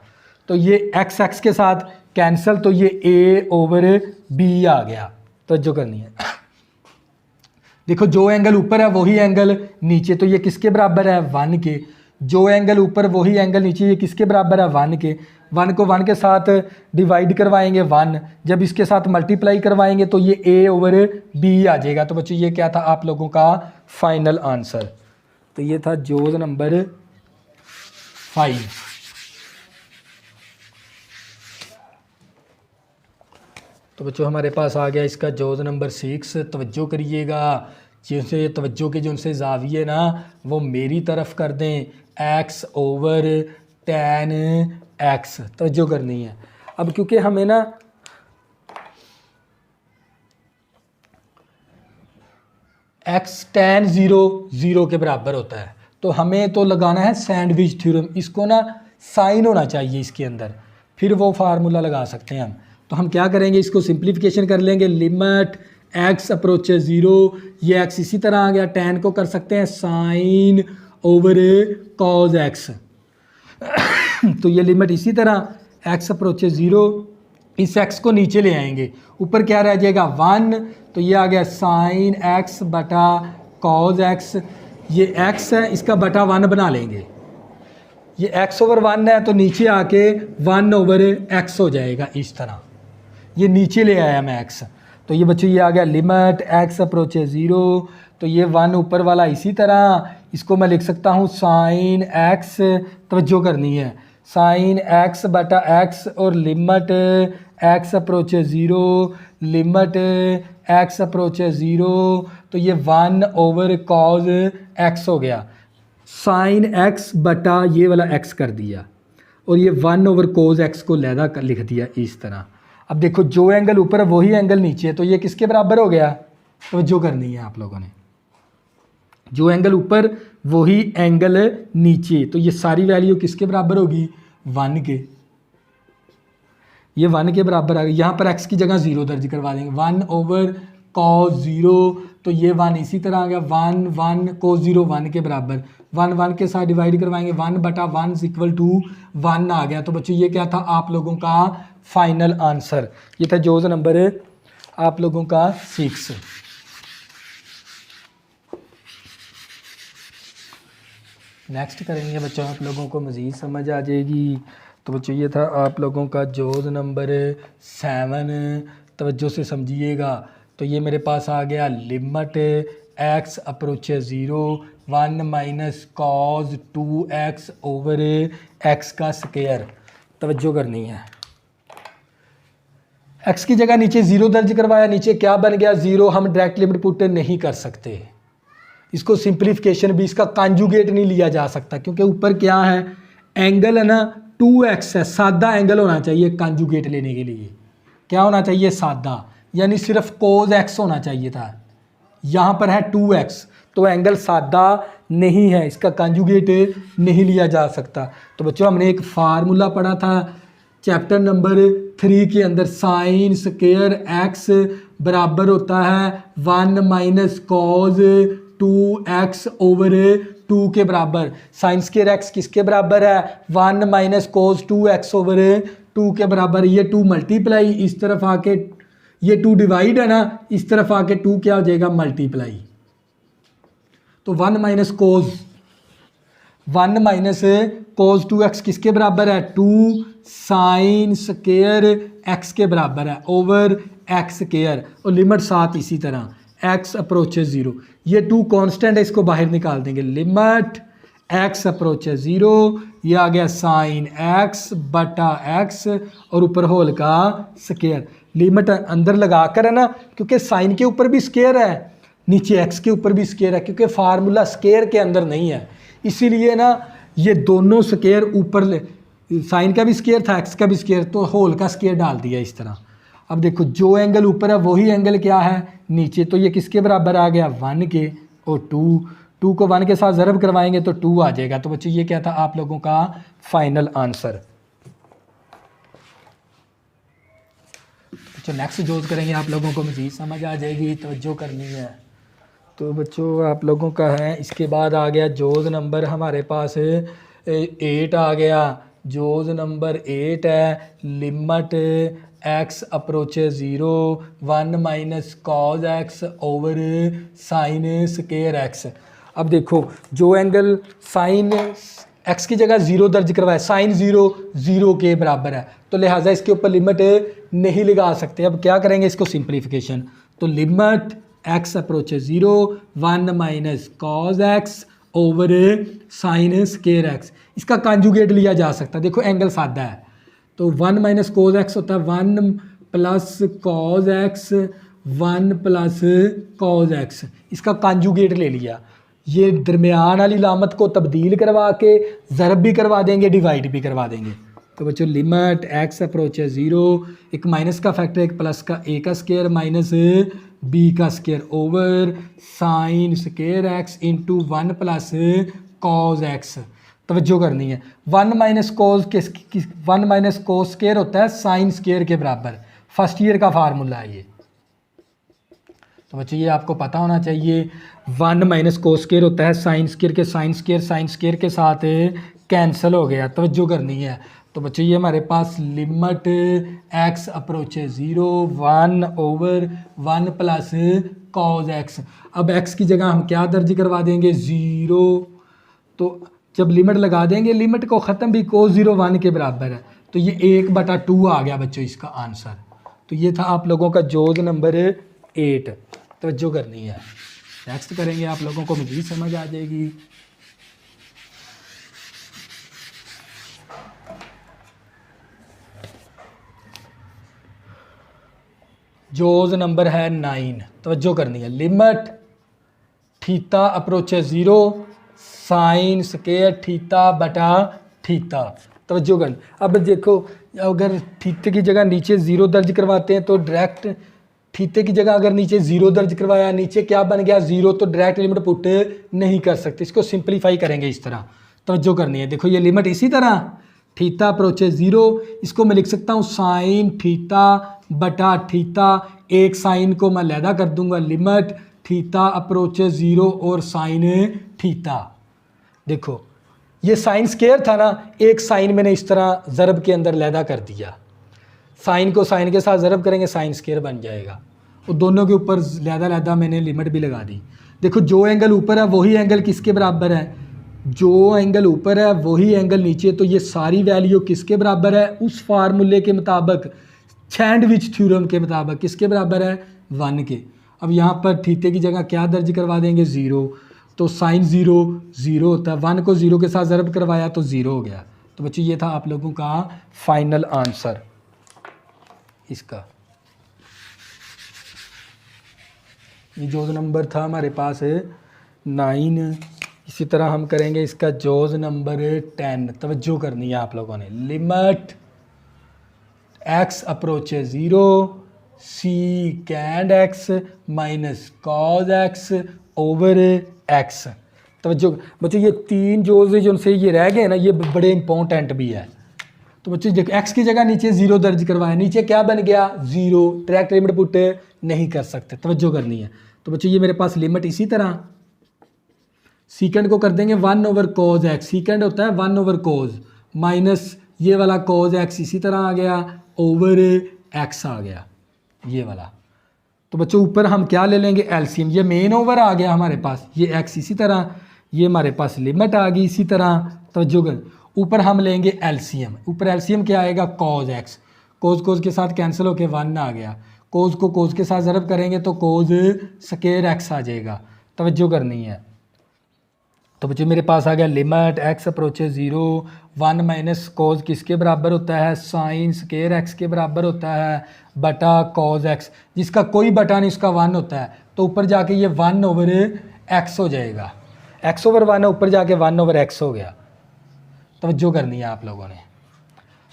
तो ये x x के साथ कैंसिल, तो ये a ओवर b आ गया। तो जो करनी है, देखो जो एंगल ऊपर है वही एंगल नीचे, तो ये किसके बराबर है 1 के। जो एंगल ऊपर वही एंगल नीचे, ये किसके बराबर है 1 के। 1 को 1 के साथ डिवाइड करवाएंगे 1, जब इसके साथ मल्टीप्लाई करवाएंगे तो ये a ओवर b आ जाएगा। तो बच्चों ये क्या था आप लोगों का फाइनल आंसर। तो ये था जोज नंबर 5। तो बच्चों हमारे पास आ गया इसका जोज नंबर 6। तवज्जो करिएगा, जिनसे तवज्जो के जो उनसे जाविये ना वो मेरी तरफ कर दें, x ओवर tan x तवज्जो करनी है। अब क्योंकि हमें ना x tan 0 के बराबर होता है, तो हमें तो लगाना है सैंडविच थ्योरम। इसको ना साइन होना चाहिए इसके अंदर, फिर वो फार्मूला लगा सकते हैं हम। तो हम क्या करेंगे, इसको सिंप्लीफिकेशन कर लेंगे। लिमिट x अप्रोचेस 0, ये x इसी तरह आ गया, tan को कर सकते हैं साइन ओवर कॉज x। तो ये लिमिट इसी तरह x अप्रोचेस 0, इस x को नीचे ले आएंगे, ऊपर क्या रह जाएगा 1, तो ये आ गया साइन x बटा कॉज x। ये x है, इसका बटा 1 बना लेंगे, ये x ओवर 1 है, तो नीचे आके 1 ओवर x हो जाएगा इस तरह। ये नीचे ले आया मैं x, तो ये बच्चों ये आ गया लिमिट x अप्रोचेस 0, तो ये 1 ऊपर वाला इसी तरह, इसको मैं लिख सकता हूँ साइन x, तवज्जो करनी है, साइन x बटा x और limit x approaches 0, limit x approaches 0, तो ये 1 ओवर कॉज x हो गया, साइन x बटा ये वाला x कर दिया, और ये 1 ओवर कोज x को लहदा कर लिख दिया इस तरह। अब देखो जो एंगल ऊपर है वही एंगल नीचे है, तो ये किसके बराबर हो गया, तो जो करनी है आप लोगों ने, जो एंगल ऊपर वही एंगल नीचे, तो ये सारी वैल्यू किसके बराबर होगी 1 के। ये 1 के बराबर आ गई, यहाँ पर x की जगह 0 दर्ज करवा देंगे, 1 ओवर cos 0, तो ये 1 इसी तरह आ गया, 1 cos 0 1 के बराबर, 1 के साथ डिवाइड करवाएंगे, 1 बटा 1 इक्वल टू 1 आ गया। तो बच्चों ये क्या था आप लोगों का फाइनल आंसर, ये था जोज नंबर आप लोगों का 6। नेक्स्ट करेंगे बच्चों, आप लोगों को मज़ीद समझ आ जाएगी। तो बच्चों ये था आप लोगों का जोज नंबर 7, तवज्जो से समझिएगा। तो ये मेरे पास आ गया limit x approaches 0, 1 minus cos 2x over x का स्क्वायर, तवज्जो करनी है। x की जगह नीचे 0 दर्ज करवाया, नीचे क्या बन गया 0, हम डायरेक्ट लिमिट पुट नहीं कर सकते, इसको सिंप्लीफिकेशन भी, इसका कॉन्जुगेट नहीं लिया जा सकता, क्योंकि ऊपर क्या है एंगल है ना 2x है, सादा एंगल होना चाहिए। कॉन्जुगेट लेने के लिए क्या होना चाहिए सादा, यानी सिर्फ कोज x होना चाहिए था, यहाँ पर है 2x, तो एंगल सादा नहीं है, इसका कॉन्जुगेट नहीं लिया जा सकता। तो बच्चों हमने एक फार्मूला पढ़ा था चैप्टर नंबर 3 के अंदर, साइन स्क्वायर x बराबर होता है 1 माइनस कॉज 2x ओवर 2 के बराबर। साइन स्क्वायर x किसके बराबर है 1 माइनस कोस 2x ओवर 2 के बराबर। ये 2 मल्टीप्लाई, इस तरफ आके ये 2 डिवाइड है ना, इस तरफ आके 2 क्या हो जाएगा मल्टीप्लाई। तो 1 minus cos 1 minus cos 2x किसके बराबर है, 2 साइन स्केयर x के बराबर है ओवर x स्केयर, और लिमिट साथ इसी तरह x अप्रोचेज 0। ये 2 कांस्टेंट है, इसको बाहर निकाल देंगे। लिमिट x अप्रोचेज 0, ये आ गया साइन x बटा x और ऊपर होल का स्केयर। लिमिट अंदर लगा कर है ना, क्योंकि साइन के ऊपर भी स्केयर है, नीचे x के ऊपर भी स्केयर है, क्योंकि फार्मूला स्केयर के अंदर नहीं है, इसीलिए ना ये दोनों स्केयर ऊपर, साइन का भी स्केयर था x का भी स्केयर, तो होल का स्केयर डाल दिया इस तरह। अब देखो जो एंगल ऊपर है वही एंगल क्या है नीचे, तो ये किसके बराबर आ गया 1 के, और 2 को 1 के साथ ज़रब करवाएंगे तो 2 आ जाएगा। तो बच्चों ये क्या था आप लोगों का फाइनल आंसर। तो नेक्स्ट जोज करेंगे, आप लोगों को मज़ीद समझ आ जाएगी, तवज्जो करनी है। तो बच्चों आप लोगों का है, इसके बाद आ गया जोज नंबर हमारे पास 8 आ गया। जोज नंबर 8 है limit x approaches 0 1 minus cos x over sine square x। अब देखो जो एंगल साइन x की जगह 0 दर्ज करवाए, साइन 0 के बराबर है, तो लिहाजा इसके ऊपर लिमिट नहीं लगा सकते। अब क्या करेंगे इसको सिंप्लीफिकेशन, तो limit x approaches 0 1 minus cos x over sine square x, इसका कॉन्जुगेट लिया जा सकता है। देखो एंगल सादा है, तो 1 माइनस कोज एक्स होता है 1 plus cos x 1 plus cos x, इसका कॉन्जुगेट ले लिया। ये दरमियान वाली लामत को तब्दील करवा के ज़रब भी करवा देंगे, डिवाइड भी करवा देंगे। तो बच्चों लिमिट x अप्रोचेज 0, एक माइनस का फैक्टर एक प्लस का, a का स्केयर माइनस b का square over sine square x into 1 plus cos x। तवज्जो करनी है, 1 माइनस कोस के 1 माइनस कोस स्केयर होता है साइन स्केयर के बराबर, फर्स्ट ईयर का फार्मूला है ये। तो बच्चों ये आपको पता होना चाहिए, 1 माइनस कोस स्केयर होता है साइन स्केयर के, साइन स्केयर के साथ कैंसिल हो गया। तवज्जो करनी है। तो बच्चों ये हमारे पास limit x approaches 0 1 over 1 plus cos x। अब x की जगह हम क्या दर्ज करवा देंगे 0, तो जब लिमिट लगा देंगे लिमिट को ख़त्म भी कोस 0 1 के बराबर है, तो ये 1/2 आ गया बच्चों इसका आंसर। तो ये था आप लोगों का जोज नंबर 8। तवज्जो करनी है, नेक्स्ट करेंगे आप लोगों को मज़ीद समझ आ जाएगी। जोज नंबर है 9। तवज्जो करनी है, limit theta approaches 0 sine square theta बटा थीटा। तवज्जो कर। अब देखो अगर थीटे की जगह नीचे 0 दर्ज करवाते हैं तो डायरेक्ट थीटे की जगह अगर नीचे 0 दर्ज करवाया, नीचे क्या बन गया 0, तो डायरेक्ट लिमिट पुट नहीं कर सकते, इसको सिंप्लीफाई करेंगे इस तरह। तवज्जो करनी है, देखो ये लिमिट इसी तरह थीटा अप्रोचेज 0, इसको मैं लिख सकता हूँ साइन थीटा बटा थीटा, एक साइन को मैं लैदा कर दूंगा, लिमिट थीटा अप्रोचेज 0 और साइन थीटा। देखो ये साइन स्केयर था ना, एक साइन मैंने इस तरह ज़रब के अंदर लैदा कर दिया, साइन को साइन के साथ ज़रब करेंगे साइन स्केयर बन जाएगा, और दोनों के ऊपर लैदा मैंने लिमिट भी लगा दी। देखो जो एंगल ऊपर है वही एंगल किसके बराबर है, जो एंगल ऊपर है वही एंगल नीचे, तो ये सारी वैल्यू किसके बराबर है, उस फार्मूले के मुताबिक, सैंडविच थ्योरम के मुताबिक किसके बराबर है 1 के। अब यहाँ पर थीटे की जगह क्या दर्ज करवा देंगे 0, तो साइन 0 होता है, 1 को 0 के साथ ज़रब करवाया तो 0 हो गया। तो बच्चों ये था आप लोगों का फाइनल आंसर इसका। ये जोज नंबर था हमारे पास 9। इसी तरह हम करेंगे इसका जोज नंबर 10। तवज्जो करनी है आप लोगों ने, limit x approaches 0 secant x minus cos x over x। तवज्जो बच्चों ये 3 जोज जो उनसे ये रह गए ना, ये बड़े इंपॉर्टेंट भी है। तो बच्चों देखो x की जगह नीचे 0 दर्ज करवाया, नीचे क्या बन गया 0, डायरेक्ट लिमिट पुट नहीं कर सकते। तवज्जो करनी है। तो बच्चों ये मेरे पास लिमिट इसी तरह सीकेंड को कर देंगे 1 ओवर कोज x, सीकेंड होता है 1 ओवर कोज माइनस ये वाला कोज x इसी तरह आ गया ओवर x आ गया ये वाला। तो बच्चों ऊपर हम क्या ले लेंगे एलसीएम, ये मेन ओवर आ गया हमारे पास, ये x इसी तरह, ये हमारे पास लिमिट आ गई। इसी तरह तवज्जो कर, ऊपर हम लेंगे एलसीएम। ऊपर एलसीएम क्या आएगा, कॉज एक्स, कोज कोज के साथ कैंसिल होके 1 आ गया। कोज को कोज के साथ ज़रब करेंगे तो कोज स्क्वायर एक्स आ जाएगा। तवज्जो करनी है। तो बच्चों मेरे पास आ गया limit x approaches 0, 1 minus cos किसके बराबर होता है, साइन स्क्वायर एक्स के बराबर होता है बटा कोज एक्स, जिसका कोई बटा नहीं उसका 1 होता है। तो ऊपर जाके ये 1 ओवर एक्स हो जाएगा, एक्स ओवर 1 है, ऊपर जाके 1 ओवर एक्स हो गया। तवज्जो करनी है आप लोगों ने।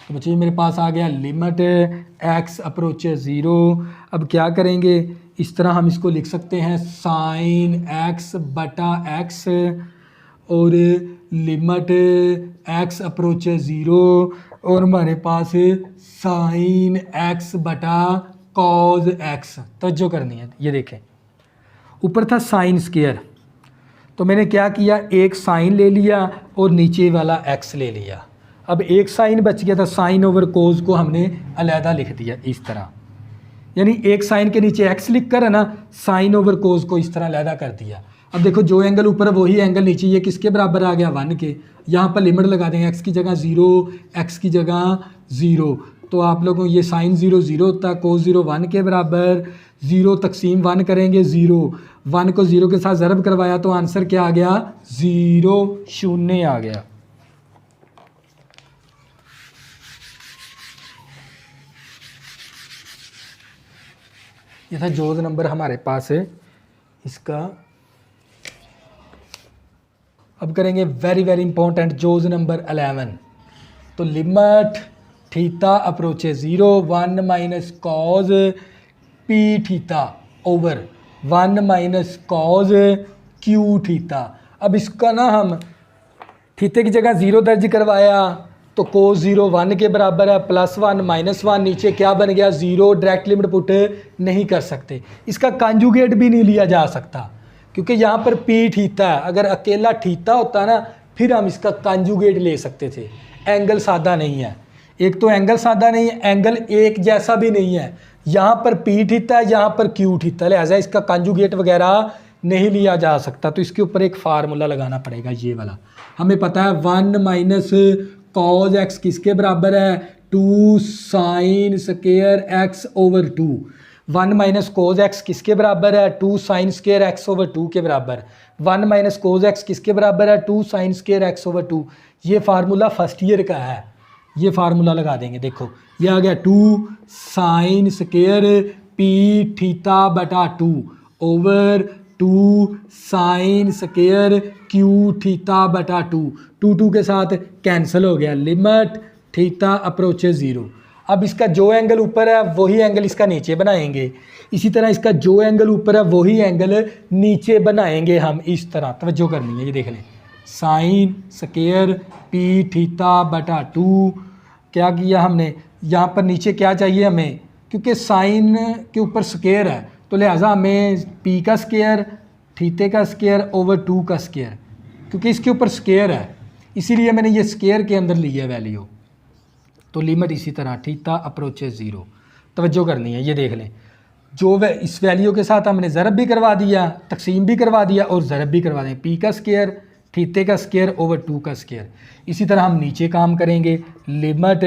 तो बच्चों मेरे पास आ गया लिमिट एक्स अप्रोचेज 0। अब क्या करेंगे, इस तरह हम इसको लिख सकते हैं साइन एक्स बटा एक्स और लिमिट एक्स अप्रोचेज 0 और हमारे पास साइन एक्स बटा कॉज एक्स। तवज्जो करनी है। ये देखें ऊपर था साइन स्क्वायर, तो मैंने क्या किया, एक साइन ले लिया और नीचे वाला एक्स ले लिया। अब एक साइन बच गया था, साइन ओवर कोज को हमने अलहदा लिख दिया इस तरह, यानी एक साइन के नीचे एक्स लिख कर है ना, साइन ओवर कोज को इस तरह अलहदा कर दिया। अब देखो जो एंगल ऊपर है वही एंगल नीचे, ये किसके बराबर आ गया, 1 के। यहाँ पर लिमिट लगा देंगे, एक्स की जगह 0, एक्स की जगह 0, तो आप लोगों ये साइन 0 0 होता है, कोस 0 1 के बराबर, 0 तकसीम 1 करेंगे 0, 1 को 0 के साथ ज़रब करवाया तो आंसर क्या आ गया, 0 0 आ गया। ये था जोज नंबर हमारे पास है इसका। अब करेंगे वेरी वेरी इंपॉर्टेंट जोज नंबर 11। तो limit theta approaches 0, 1 minus cos P theta over 1 minus cos Q theta. अब इसका ना हम थीटे की जगह 0 दर्ज करवाया तो कोस 0 1 के बराबर है, +1 -1 नीचे क्या बन गया 0, डायरेक्ट लिमिट पुट नहीं कर सकते। इसका कंजुगेट भी नहीं लिया जा सकता क्योंकि यहाँ पर पी थीटा है, अगर अकेला थीटा होता ना फिर हम इसका कंजुगेट ले सकते थे। एंगल सादा नहीं है, एक तो एंगल सादा नहीं है, एंगल एक जैसा भी नहीं है। यहाँ पर पी थीटा है, यहाँ पर क्यू थीटा, लिहाजा इसका कंजुगेट वगैरह नहीं लिया जा सकता। तो इसके ऊपर एक फार्मूला लगाना पड़ेगा, ये वाला। हमें पता है 1 माइनस कॉज एक्स किसके बराबर है, 2 sine square x over 2। 1 minus cos x किसके बराबर है, 2 साइन स्क्वायर एक्स ओवर 2 के बराबर। 1 माइनस कोज एक्स किसके बराबर है, 2 साइन स्क्वायर एक्स ओवर 2। ये फार्मूला फर्स्ट ईयर का है, ये फार्मूला लगा देंगे। देखो ये आ गया 2 साइन स्क्वायर पी थीटा बटा 2 over 2 sine square Q theta बटा 2। 2 के साथ कैंसिल हो गया, लिमिट थीटा अप्रोचेज 0। अब इसका जो एंगल ऊपर है वही एंगल इसका नीचे बनाएंगे, इसी तरह इसका जो एंगल ऊपर है वही एंगल नीचे बनाएंगे हम इस तरह। तवज्जो करनी है, ये देख लें साइन स्क्वायर पी थीटा बटा 2। क्या किया हमने, यहाँ पर नीचे क्या चाहिए हमें, क्योंकि साइन के ऊपर स्क्वायर है तो लिहाजा हमें पी का स्क्वायर थीटे का स्क्वायर ओवर 2 का स्क्वायर, क्योंकि इसके ऊपर स्क्वायर है इसीलिए मैंने ये स्क्वायर के अंदर लिया वैल्यू। तो लिमिट इसी तरह थीटा अप्रोचेज 0। तवज्जो करनी है, ये देख लें जो इस वैल्यू के साथ हमने ज़रब भी करवा दिया, तकसीम भी करवा दिया और ज़रब भी करवा दें, पी का स्क्वायर थीटे का स्क्वायर ओवर 2 का स्क्वायर। इसी तरह हम नीचे काम करेंगे, लिमिट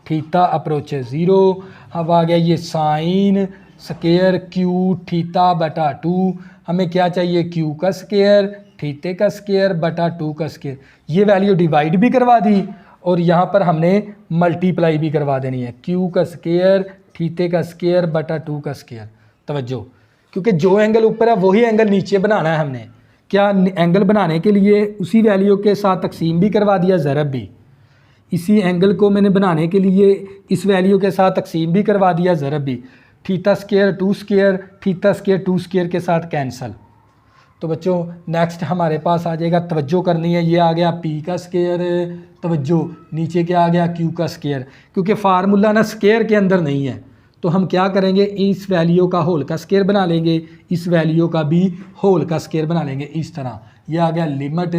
थीटा अप्रोचेज 0। अब आ गया ये साइन स्क्वायर क्यू थीटा बटा 2, हमें क्या चाहिए क्यू का स्क्वायर थीटे का स्क्वायर बटा 2 का स्क्वायर। ये वैल्यू डिवाइड भी करवा दी और यहाँ पर हमने मल्टीप्लाई भी करवा देनी है, क्यू का स्क्वायर थीटे का स्क्वायर बटा 2 का स्क्वायर। तवज्जो, क्योंकि जो एंगल ऊपर है वही एंगल नीचे बनाना है हमने। क्या एंगल बनाने के लिए उसी वैल्यू के साथ तकसीम भी करवा दिया, ज़रब भी। इसी एंगल को मैंने बनाने के लिए इस वैल्यू के साथ तकसीम भी करवा दिया, ज़रब भी। Theta square 2 square theta square 2 square के साथ कैंसल। तो बच्चों नेक्स्ट हमारे पास आ जाएगा, तवज्जो करनी है, ये आ गया पी का स्क्वायर, तवज्जो नीचे क्या आ गया क्यू का स्क्वायर। क्योंकि फार्मूला ना स्क्वायर के अंदर नहीं है तो हम क्या करेंगे, इस वैल्यू का होल का स्क्वायर बना लेंगे, इस वैल्यू का भी होल का स्क्वायर बना लेंगे इस तरह। यह आ गया limit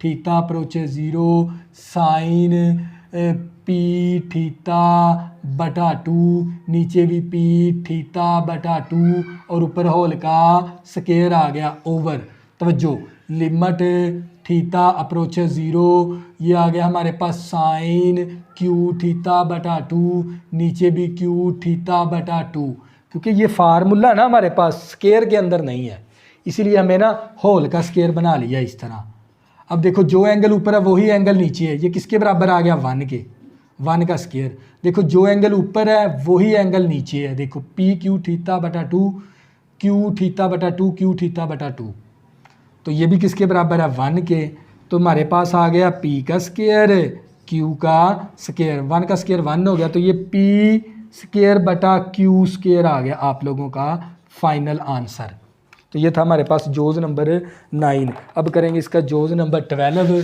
theta approaches 0 sine P theta बटा 2, नीचे भी पी थीटा बटा 2 और ऊपर होल का स्क्वायर आ गया ओवर तवज्जो, लिमिट थीटा अप्रोच 0, ये आ गया हमारे पास साइन क्यू थीटा बटा 2, नीचे भी क्यू थीटा बटा 2, क्योंकि ये फार्मूला ना हमारे पास स्केयर के अंदर नहीं है, इसीलिए हमें ना होल का स्केयर बना लिया इस तरह। अब देखो जो एंगल ऊपर है वही एंगल नीचे है, ये किसके बराबर आ गया 1 के, 1 का स्केयर। देखो जो एंगल ऊपर है वही एंगल नीचे है, देखो पी क्यू थीटा बटा 2, क्यू थीटा बटा 2, क्यू थीटा बटा 2, तो ये भी किसके बराबर है 1 के। तो हमारे पास आ गया पी का स्केयर क्यू का स्केयर, 1 का स्केयर 1 हो गया, तो ये पी स्केयर बटा क्यू स्केयर आ गया आप लोगों का फाइनल आंसर। तो ये था हमारे पास जोज़ नंबर 9। अब करेंगे इसका जोज़ नंबर 12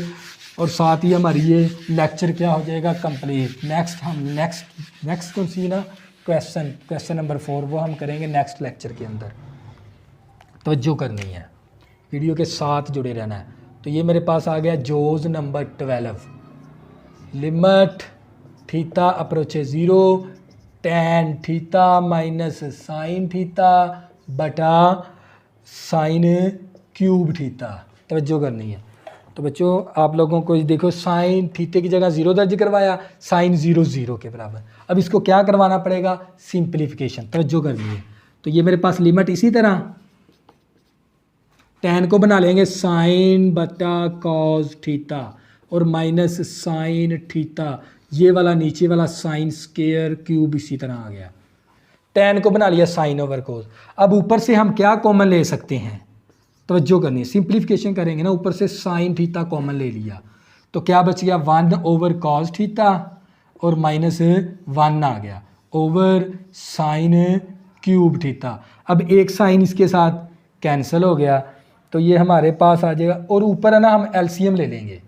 और साथ ही हमारी ये लेक्चर क्या हो जाएगा कंप्लीट। नेक्स्ट कौन सी ना क्वेश्चन नंबर 4 वो हम करेंगे नेक्स्ट लेक्चर के अंदर। तवज्जो करनी है, वीडियो के साथ जुड़े रहना है। तो ये मेरे पास आ गया जोज़ number 12, limit theta approaches 0 tan theta minus sine theta बटा साइन क्यूब थीटा। तवज्जो करनी है। तो बच्चों आप लोगों को देखो साइन थीटे की जगह 0 दर्ज करवाया, साइन 0 0 के बराबर। अब इसको क्या करवाना पड़ेगा, सिंप्लीफिकेशन। तवज्जो करनी है। तो ये मेरे पास लिमिट इसी तरह टैन को बना लेंगे साइन बटा कॉस थीटा और माइनस साइन थीटा, ये वाला नीचे वाला साइन स्केयर क्यूब इसी तरह आ गया। टैन को बना लिया साइन ओवर कोस। अब ऊपर से हम क्या कॉमन ले सकते हैं, तवज्जो करनी है, सिंप्लीफिकेशन करेंगे ना, ऊपर से साइन थीटा कॉमन ले लिया तो क्या बच गया 1 ओवर कॉस थीटा और माइनस 1 आ गया ओवर साइन क्यूब थीटा। अब एक साइन इसके साथ कैंसिल हो गया तो ये हमारे पास आ जाएगा, और ऊपर है ना हम एलसीएम ले लेंगे।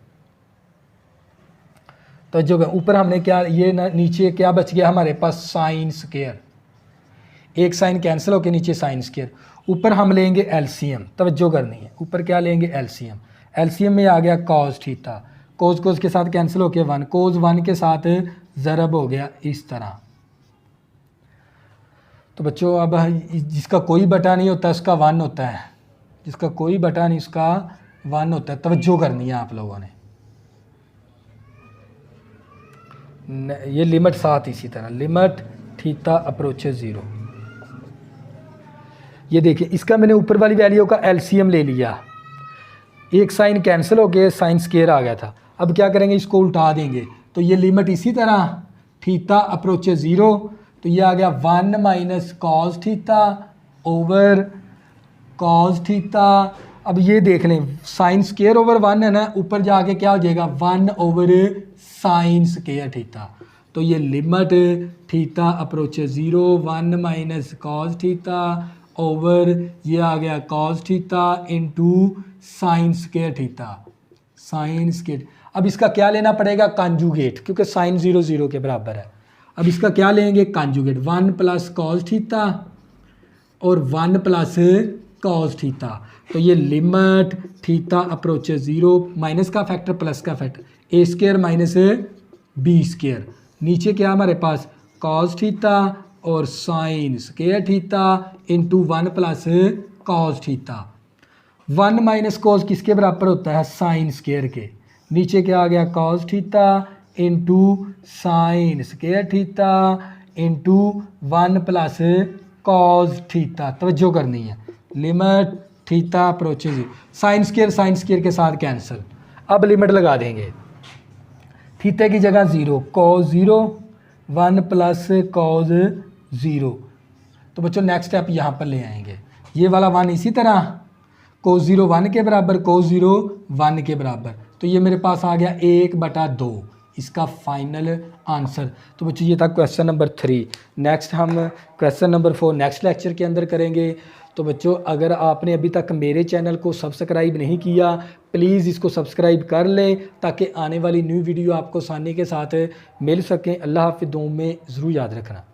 तो जो ऊपर हमने क्या, ये ना नीचे क्या बच गया हमारे पास साइन स्केयर, एक साइन कैंसिल होकर नीचे साइन स्केयर, ऊपर हम लेंगे एलसीएम। तवज्जो करनी है, ऊपर क्या लेंगे एलसीएम। एलसीएम में आ गया कॉस थीटा, कोस के साथ कैंसिल होकर 1, कोस 1 के साथ ज़रब हो गया इस तरह। तो बच्चों अब जिसका कोई बटा नहीं होता उसका 1 होता है, जिसका कोई बटा नहीं उसका 1 होता है। तवज्जो करनी है आप लोगों ने, ये लिमिट साथ इसी तरह लिमिट थीटा अप्रोचेस 0। ये देखिए इसका मैंने ऊपर वाली वैल्यू का एलसीएम ले लिया, एक साइन कैंसिल हो गया साइन स्केयर आ गया था। अब क्या करेंगे, इसको उल्टा देंगे तो ये लिमिट इसी तरह थीटा अप्रोचेस 0, तो ये आ गया 1 minus cos theta over cos theta. अब ये देख लें साइन स्केयर ओवर 1 है ना, ऊपर जाके क्या हो जाएगा 1 ओवर साइन स्केयर थीटा। तो ये limit theta approaches 0 1 minus cos theta over ये आ गया cos theta into sine square theta, sine square. अब इसका क्या लेना पड़ेगा कॉन्जुगेट, क्योंकि साइन 0 0 के बराबर है। अब इसका क्या लेंगे कॉन्जुगेट, 1 प्लस कॉस थीटा और 1 प्लस कॉस थीटा। तो ये लिमिट थीटा अप्रोचेस 0, माइनस का फैक्टर प्लस का फैक्टर, ए स्केयर माइनस बी स्केयर, नीचे क्या हमारे पास कॉस थीटा और sine square theta into 1 plus cos theta. 1 minus cos किसके बराबर होता है साइन स्केयर के, नीचे क्या आ गया cos theta into sine square theta into 1 plus cos theta. तवज्जो करनी है, limit theta approaches sine square के साथ कैंसिल। अब लिमिट लगा देंगे, थीटा की जगह 0 कॉस 0 1 प्लस कॉस 0। तो बच्चों नेक्स्ट स्टेप यहाँ पर ले आएंगे, ये वाला 1 इसी तरह कोस 0 1 के बराबर, कोस 0 1 के बराबर। तो ये मेरे पास आ गया 1/2 इसका फाइनल आंसर। तो बच्चों ये था क्वेश्चन नंबर 3। नेक्स्ट हम क्वेश्चन नंबर 4 नेक्स्ट लेक्चर के अंदर करेंगे। तो बच्चों अगर आपने अभी तक मेरे चैनल को सब्सक्राइब नहीं किया प्लीज़ इसको सब्सक्राइब कर लें ताकि आने वाली न्यू वीडियो आपको आसानी के साथ मिल सकें। अल्लाह हाफ़िज़, दुआ में ज़रूर याद रखना।